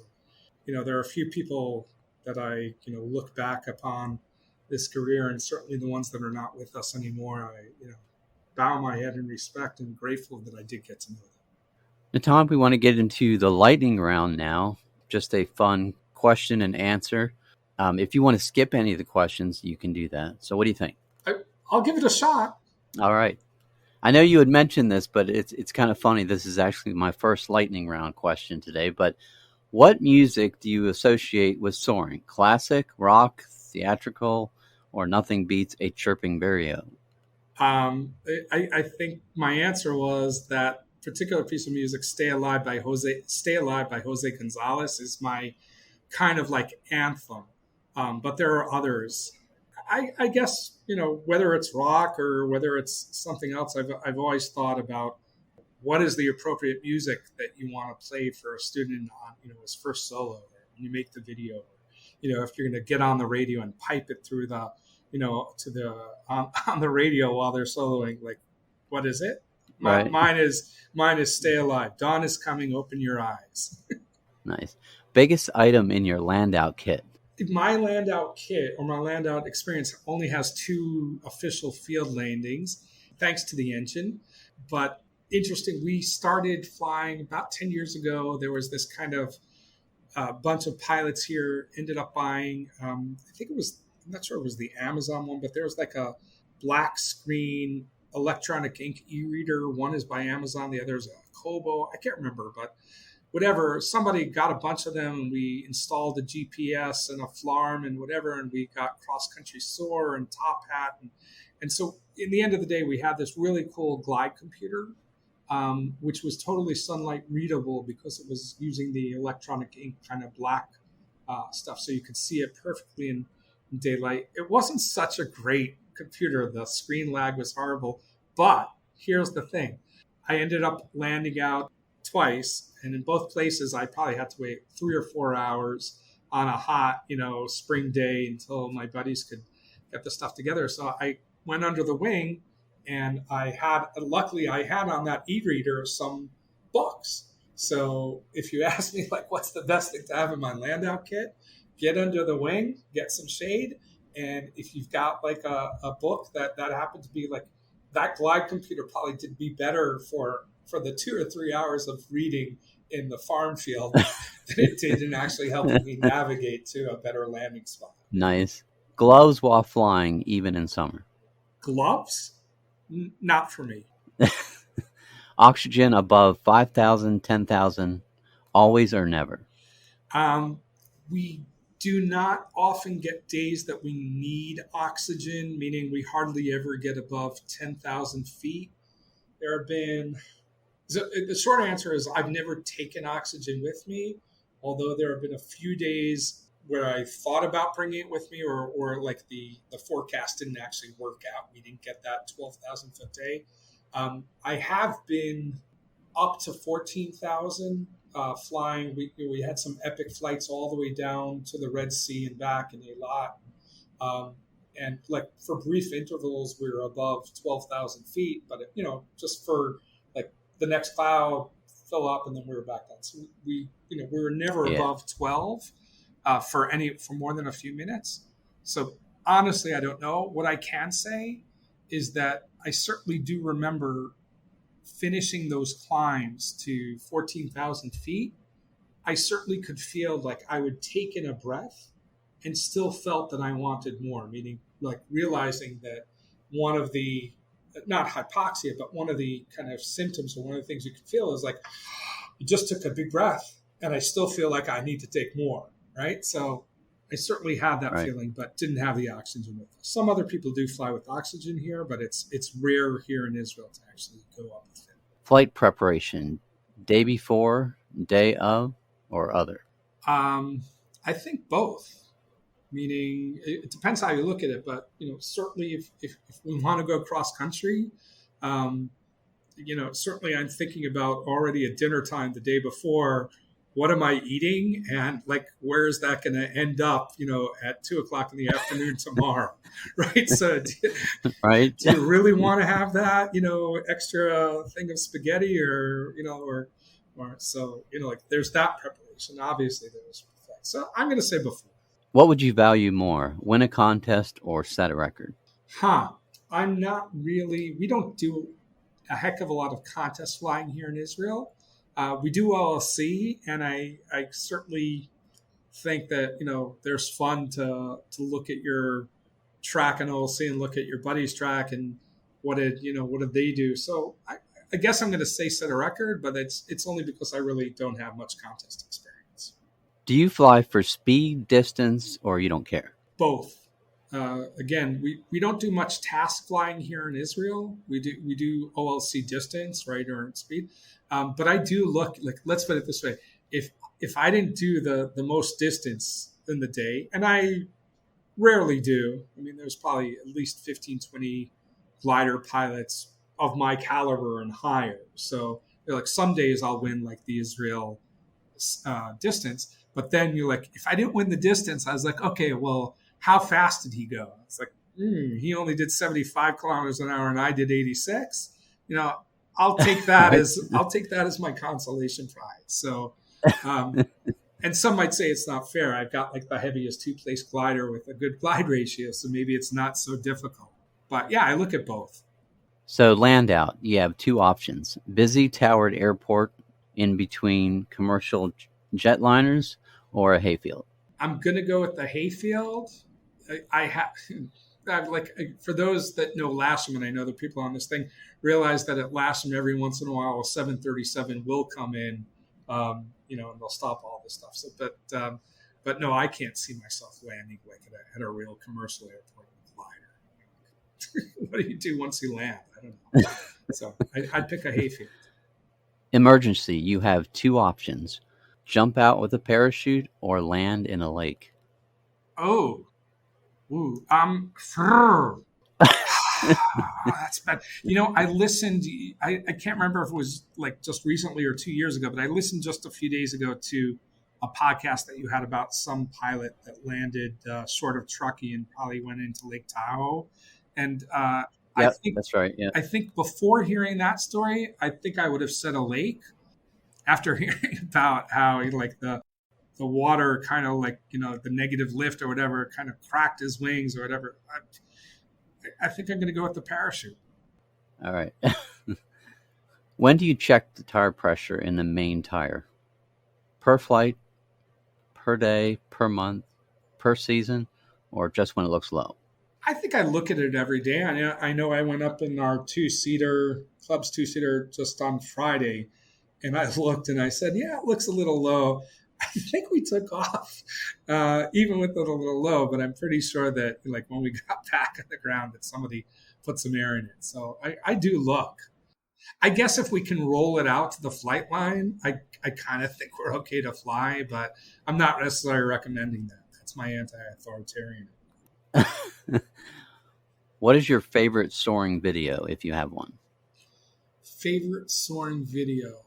there are a few people that I look back upon this career, and certainly the ones that are not with us anymore. I bow my head in respect and grateful that I did get to know them. Natan, we want to get into the lightning round now. Just a fun question and answer. If you want to skip any of the questions, you can do that. So what do you think? I'll give it a shot. All right. I know you had mentioned this, but it's kind of funny. This is actually my first lightning round question today. But what music do you associate with soaring? Classic, rock, theatrical, or nothing beats a chirping vireo? I think my answer was that particular piece of music, "Stay Alive" by Jose Gonzalez, is my kind of like anthem. But there are others. I guess whether it's rock or whether it's something else, I've always thought about what is the appropriate music that you want to play for a student on his first solo, or when you make the video. If you're going to get on the radio and pipe it through the on the radio while they're soloing, like, what is it? Right. Mine is "Stay Alive." Dawn is coming. Open your eyes. Nice. Biggest item in your Landau kit? My Landau kit, or my Landau experience, only has 2 official field landings, thanks to the engine. But interesting, we started flying about 10 years ago. There was this kind of bunch of pilots here ended up buying, I'm not sure it was the Amazon one, but there was like a black screen electronic ink e-reader. One is by Amazon, the other is a Kobo. I can't remember, but whatever. Somebody got a bunch of them, and we installed a GPS and a FLARM and whatever, and we got cross-country soar and top hat. And so in the end of the day, we had this really cool glide computer, which was totally sunlight readable because it was using the electronic ink kind of black stuff, so you could see it perfectly in daylight. It wasn't such a great computer. The screen lag was horrible. But here's the thing. I ended up landing out twice, and in both places I probably had to wait 3 or 4 hours on a hot, spring day until my buddies could get the stuff together. So I went under the wing, and luckily I had on that e-reader some books. So if you ask me, like, what's the best thing to have in my Landau kit, get under the wing, get some shade. And if you've got like a book that happened to be like, that glide computer probably did be better for the 2 or 3 hours of reading in the farm field than it did in actually helping me navigate to a better landing spot. Nice. Gloves while flying, even in summer? Gloves? Not for me. Oxygen above 5,000, 10,000, always or never? We do not often get days that we need oxygen, meaning we hardly ever get above 10,000 feet. There have been, the short answer is I've never taken oxygen with me, although there have been a few days where I thought about bringing it with me, or like the forecast didn't actually work out. We didn't get that 12,000 foot day. I have been up to 14,000 flying. We had some epic flights all the way down to the Red Sea and back in Alot. And like for brief intervals, we were above 12,000 feet, but just for like the next cloud fill up and then we were back down. So we were never above 12 for more than a few minutes. So honestly, I don't know. What I can say is that I certainly do remember finishing those climbs to 14,000 feet. I certainly could feel like I would take in a breath and still felt that I wanted more, meaning like realizing that one of the, not hypoxia, but one of the kind of symptoms, or one of the things you can feel is like, you just took a big breath and I still feel like I need to take more, right? So I certainly had that feeling, but didn't have the oxygen with us. Some other people do fly with oxygen here, but it's rare here in Israel to actually go up with it. Flight preparation, day before, day of, or other? I think both. Meaning, it depends how you look at it, but certainly if we want to go cross country, certainly I'm thinking about already at dinner time the day before. What am I eating? And like, where is that going to end up, at 2:00 in the afternoon tomorrow? Right. So right. Do you really want to have that, extra thing of spaghetti or so, like there's that preparation. Obviously there's, so I'm going to say before. What would you value more, win a contest or set a record? I'm not really, we don't do a heck of a lot of contest flying here in Israel. We do LLC, and I certainly think that, there's fun to look at your track in LLC and look at your buddy's track and what did they do? So I guess I'm going to say set a record, but it's only because I really don't have much contest experience. Do you fly for speed, distance, or you don't care? Both. Again, we don't do much task flying here in Israel. We do OLC distance, right, or speed. But I do look, like, let's put it this way. If I didn't do the most distance in the day, and I rarely do, I mean, there's probably at least 15, 20 glider pilots of my caliber and higher. So like some days I'll win like the Isreal distance, but then you're like, if I didn't win the distance, I was like, okay, well, how fast did he go? It's like, he only did 75 kilometers an hour and I did 86. I'll take that as my consolation prize. So, and some might say it's not fair. I've got like the heaviest 2-place glider with a good glide ratio, so maybe it's not so difficult. But yeah, I look at both. So land out, you have two options: busy towered airport in between commercial jetliners, or a hayfield. I'm gonna go with the hayfield. I have. For those that know LASM, and I know the people on this thing realize that at LASM every once in a while a 737 will come in, and they'll stop all this stuff. So, but no, I can't see myself landing like at a real commercial airport with a glider. What do you do once you land? I don't know. So I'd pick a hayfield. Emergency, you have two options: jump out with a parachute or land in a lake. Oh. Ooh, that's bad. I listened, I can't remember if it was like just recently or 2 years ago, but I listened just a few days ago to a podcast that you had about some pilot that landed short of Truckee and probably went into Lake Tahoe. And I think that's right. Yeah. I think before hearing that story, I think I would have said a lake. After hearing about how the water kind of like, the negative lift or whatever kind of cracked his wings or whatever. I think I'm going to go with the parachute. All right. When do you check the tire pressure in the main tire? Per flight, per day, per month, per season, or just when it looks low? I think I look at it every day. I know I went up in our club's two-seater just on Friday, and I looked and I said, yeah, it looks a little low. I think we took off, even with it a little low, but I'm pretty sure that like when we got back on the ground that somebody put some air in it. So I do look. I guess if we can roll it out to the flight line, I kind of think we're okay to fly, but I'm not necessarily recommending that. That's my anti-authoritarian. What is your favorite soaring video, if you have one? Favorite soaring video?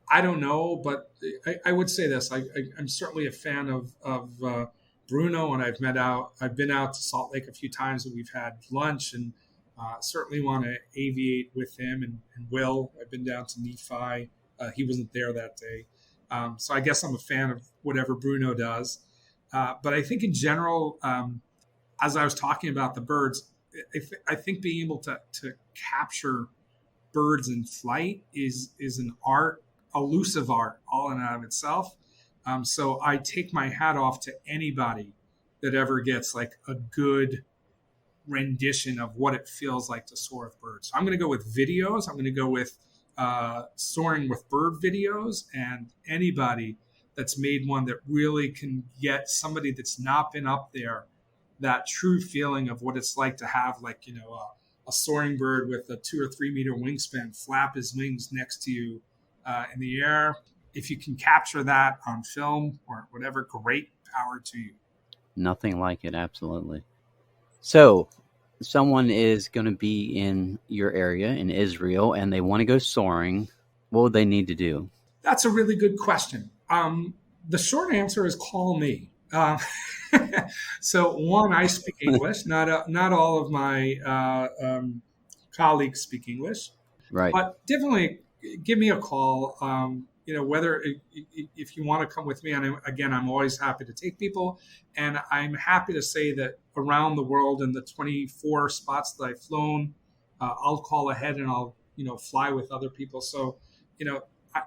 I don't know, but I would say this. I'm certainly a fan of Bruno, and I've been out to Salt Lake a few times, and we've had lunch, and certainly want to aviate with him and Will. I've been down to Nephi. He wasn't there that day. So I guess I'm a fan of whatever Bruno does. But I think in general, as I was talking about the birds, I think being able to capture birds in flight is an art, elusive art all in and of itself. So I take my hat off to anybody that ever gets like a good rendition of what it feels like to soar with birds. So I'm going to go with videos. I'm going to go with soaring with bird videos, and anybody that's made one that really can get somebody that's not been up there that true feeling of what it's like to have, like, a soaring bird with a 2 or 3 meter wingspan flap his wings next to you in the air. If you can capture that on film or whatever, great, power to you. Nothing like it, absolutely. So, someone is going to be in your area in Israel and they want to go soaring. What would they need to do? That's a really good question. The short answer is call me. So one, I speak English. Not all of my colleagues speak English, Right. but definitely give me a call. Whether if you want to come with me, and again, I'm always happy to take people, and I'm happy to say that around the world in the 24 spots that I've flown, I'll call ahead and I'll fly with other people. So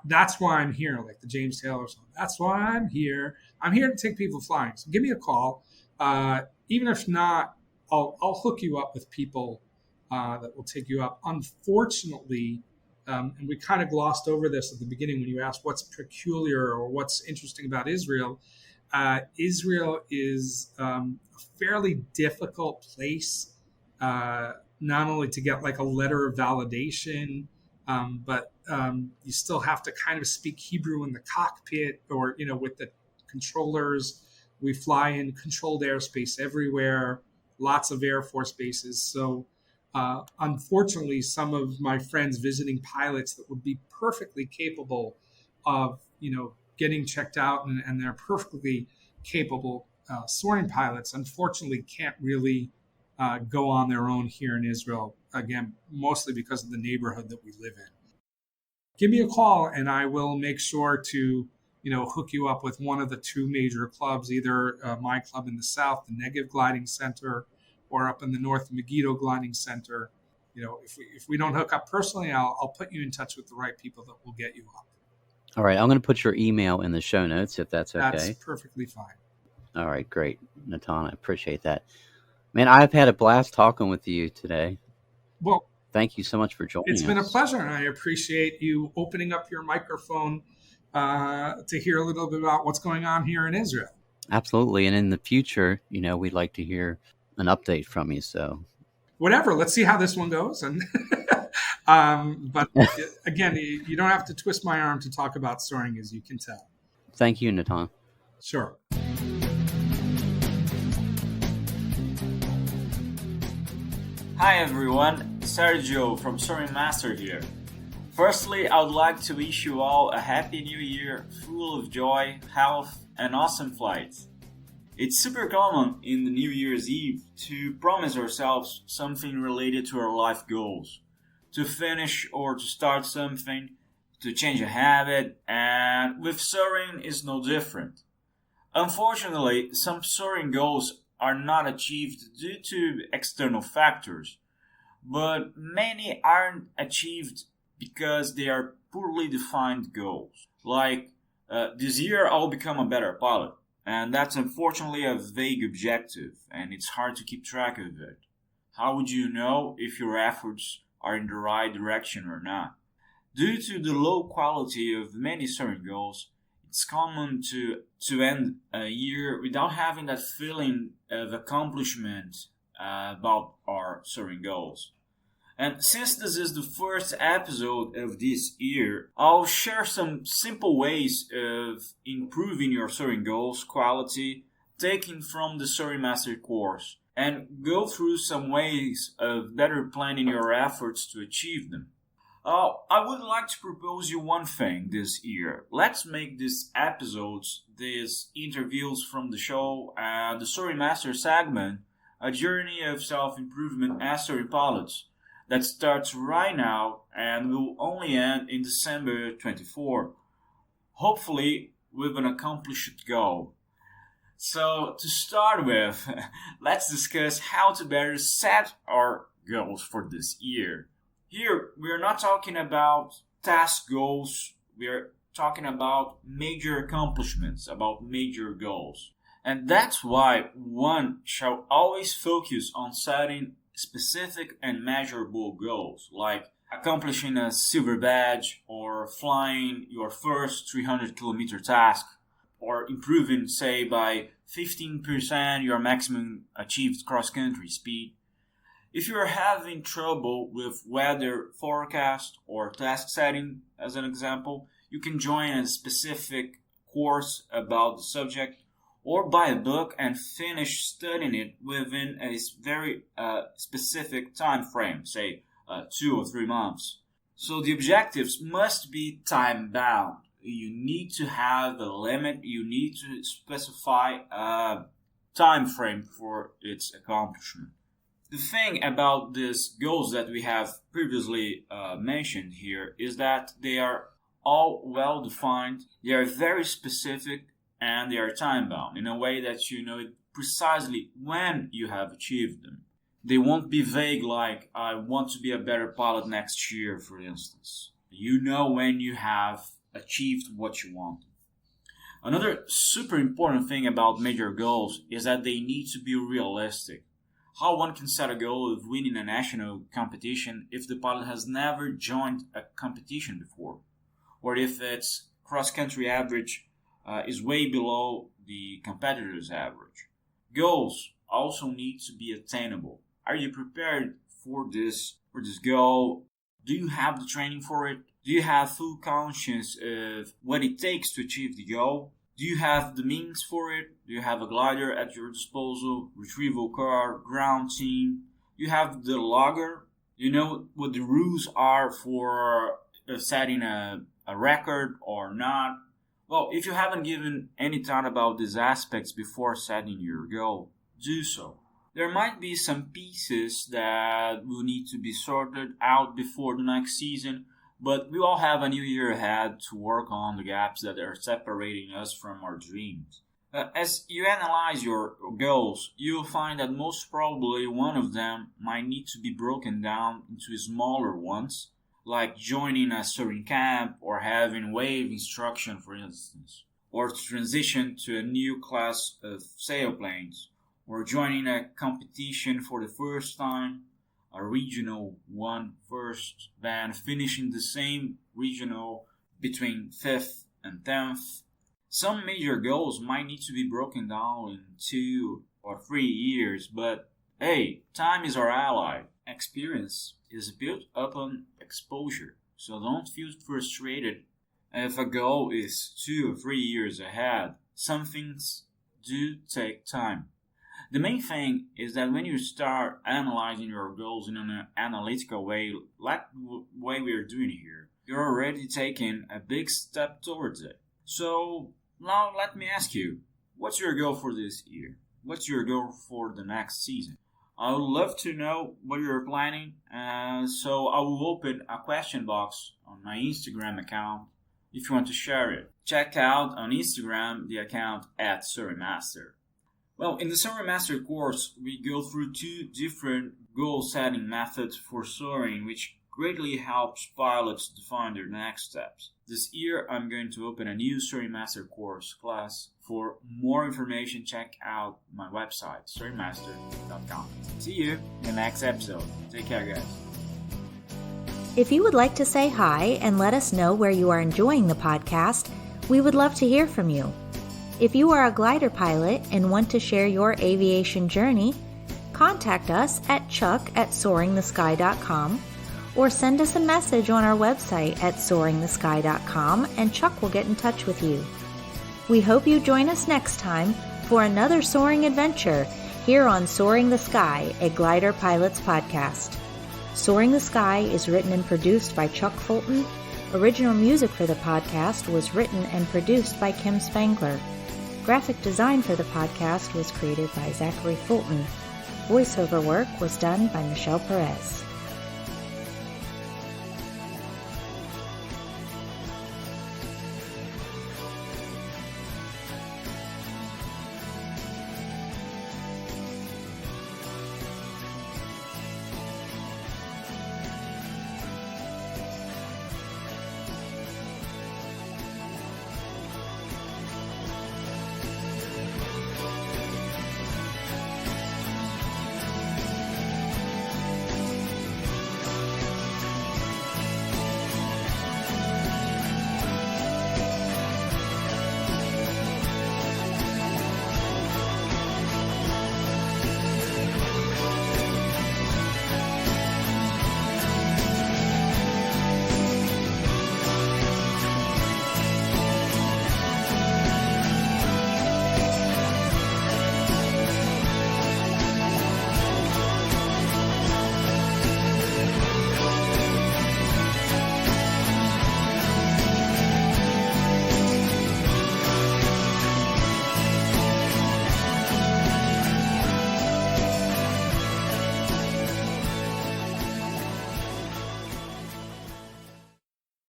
that's why I'm here, like the James Taylor song. That's why I'm here. I'm here to take people flying. So give me a call. Even if not, I'll hook you up with people that will take you up. Unfortunately, and we kind of glossed over this at the beginning when you asked what's peculiar or what's interesting about Israel. Israel is a fairly difficult place, not only to get like a letter of validation, but you still have to kind of speak Hebrew in the cockpit or, with the controllers. We fly in controlled airspace everywhere, lots of Air Force bases. So unfortunately, some of my friends visiting pilots that would be perfectly capable of, getting checked out and they're perfectly capable soaring pilots, unfortunately can't really go on their own here in Israel, again, mostly because of the neighborhood that we live in. Give me a call and I will make sure to, hook you up with one of the two major clubs, either my club in the south, the Negev Gliding Center, or up in the north, Megiddo Gliding Center. If we don't hook up personally, I'll put you in touch with the right people that will get you up. All right, I'm going to put your email in the show notes if that's okay. That's perfectly fine. All right, great. Natan, I appreciate that. Man, I've had a blast talking with you today. Well, thank you so much for joining us. It's been a pleasure, and I appreciate you opening up your microphone to hear a little bit about what's going on here in Israel. Absolutely, and in the future, we'd like to hear an update from you. So, whatever. Let's see how this one goes. And but again, you don't have to twist my arm to talk about soaring, as you can tell. Thank you, Natan. Sure. Hi everyone, Sergio from Soaring Master here. Firstly, I would like to wish you all a happy new year, full of joy, health, and awesome flights. It's super common in the New Year's Eve to promise ourselves something related to our life goals, to finish or to start something, to change a habit, and with soaring is no different. Unfortunately, some soaring goals are not achieved due to external factors, but many aren't achieved because they are poorly defined goals. Like, this year I'll become a better pilot. And that's unfortunately a vague objective, and it's hard to keep track of it. How would you know if your efforts are in the right direction or not? Due to the low quality of many soaring goals, it's common to end a year without having that feeling of accomplishment about our soaring goals. And since this is the first episode of this year, I'll share some simple ways of improving your soaring goals quality taken from the Soaring Master course, and go through some ways of better planning your efforts to achieve them. I would like to propose you one thing this year. Let's make these episodes, these interviews from the show, the Soaring Master segment, a journey of self-improvement as soaring pilots that starts right now and will only end in December 24, hopefully with an accomplished goal. So to start with, let's discuss how to better set our goals for this year. Here, we are not talking about task goals, we are talking about major accomplishments, about major goals. And that's why one shall always focus on setting specific and measurable goals, like accomplishing a silver badge or flying your first 300-kilometer task, or improving, say, by 15% your maximum achieved cross-country speed. If you are having trouble with weather forecast or task setting, as an example, you can join a specific course about the subject or buy a book and finish studying it within a very specific time frame, say 2 or 3 months. So the objectives must be time-bound. You need to have a limit. You need to specify a time frame for its accomplishment. The thing about these goals that we have previously mentioned here is that they are all well defined, they are very specific, and they are time bound in a way that you know precisely when you have achieved them. They won't be vague like, I want to be a better pilot next year, for instance. You know when you have achieved what you want. Another super important thing about major goals is that they need to be realistic. How one can set a goal of winning a national competition if the pilot has never joined a competition before, or if its cross-country average is way below the competitor's average. Goals also need to be attainable. Are you prepared for this goal? Do you have the training for it? Do you have full conscience of what it takes to achieve the goal? Do you have the means for it? Do you have a glider at your disposal, retrieval car, ground team? You have the logger? You know what the rules are for setting a record or not? Well, if you haven't given any thought about these aspects before setting your goal, do so. There might be some pieces that will need to be sorted out before the next season, but we all have a new year ahead to work on the gaps that are separating us from our dreams. As you analyze your goals, you'll find that most probably one of them might need to be broken down into smaller ones, like joining a soaring camp or having wave instruction, for instance, or to transition to a new class of sailplanes, or joining a competition for the first time, a regional one first, then finishing the same regional between 5th and 10th. Some major goals might need to be broken down in 2 or 3 years, but hey, time is our ally. Experience is built upon exposure, so don't feel frustrated if a goal is 2 or 3 years ahead. Some things do take time. The main thing is that when you start analyzing your goals in an analytical way, like the way we are doing here, you're already taking a big step towards it. So now let me ask you, what's your goal for this year? What's your goal for the next season? I would love to know what you're planning, so I will open a question box on my Instagram account if you want to share it. Check out on Instagram the account @SoaringMaster. Well, in the Soaring Master course, we go through 2 different goal-setting methods for soaring, which greatly helps pilots define their next steps. This year, I'm going to open a new Soaring Master course class. For more information, check out my website, soaringmaster.com. See you in the next episode. Take care, guys. If you would like to say hi and let us know where you are enjoying the podcast, we would love to hear from you. If you are a glider pilot and want to share your aviation journey, contact us at chuck@soaringthesky.com or send us a message on our website at soaringthesky.com and Chuck will get in touch with you. We hope you join us next time for another soaring adventure here on Soaring the Sky, a glider pilot's podcast. Soaring the Sky is written and produced by Chuck Fulton. Original music for the podcast was written and produced by Kim Spangler. Graphic design for the podcast was created by Zachary Fulton. Voiceover work was done by Michelle Perez.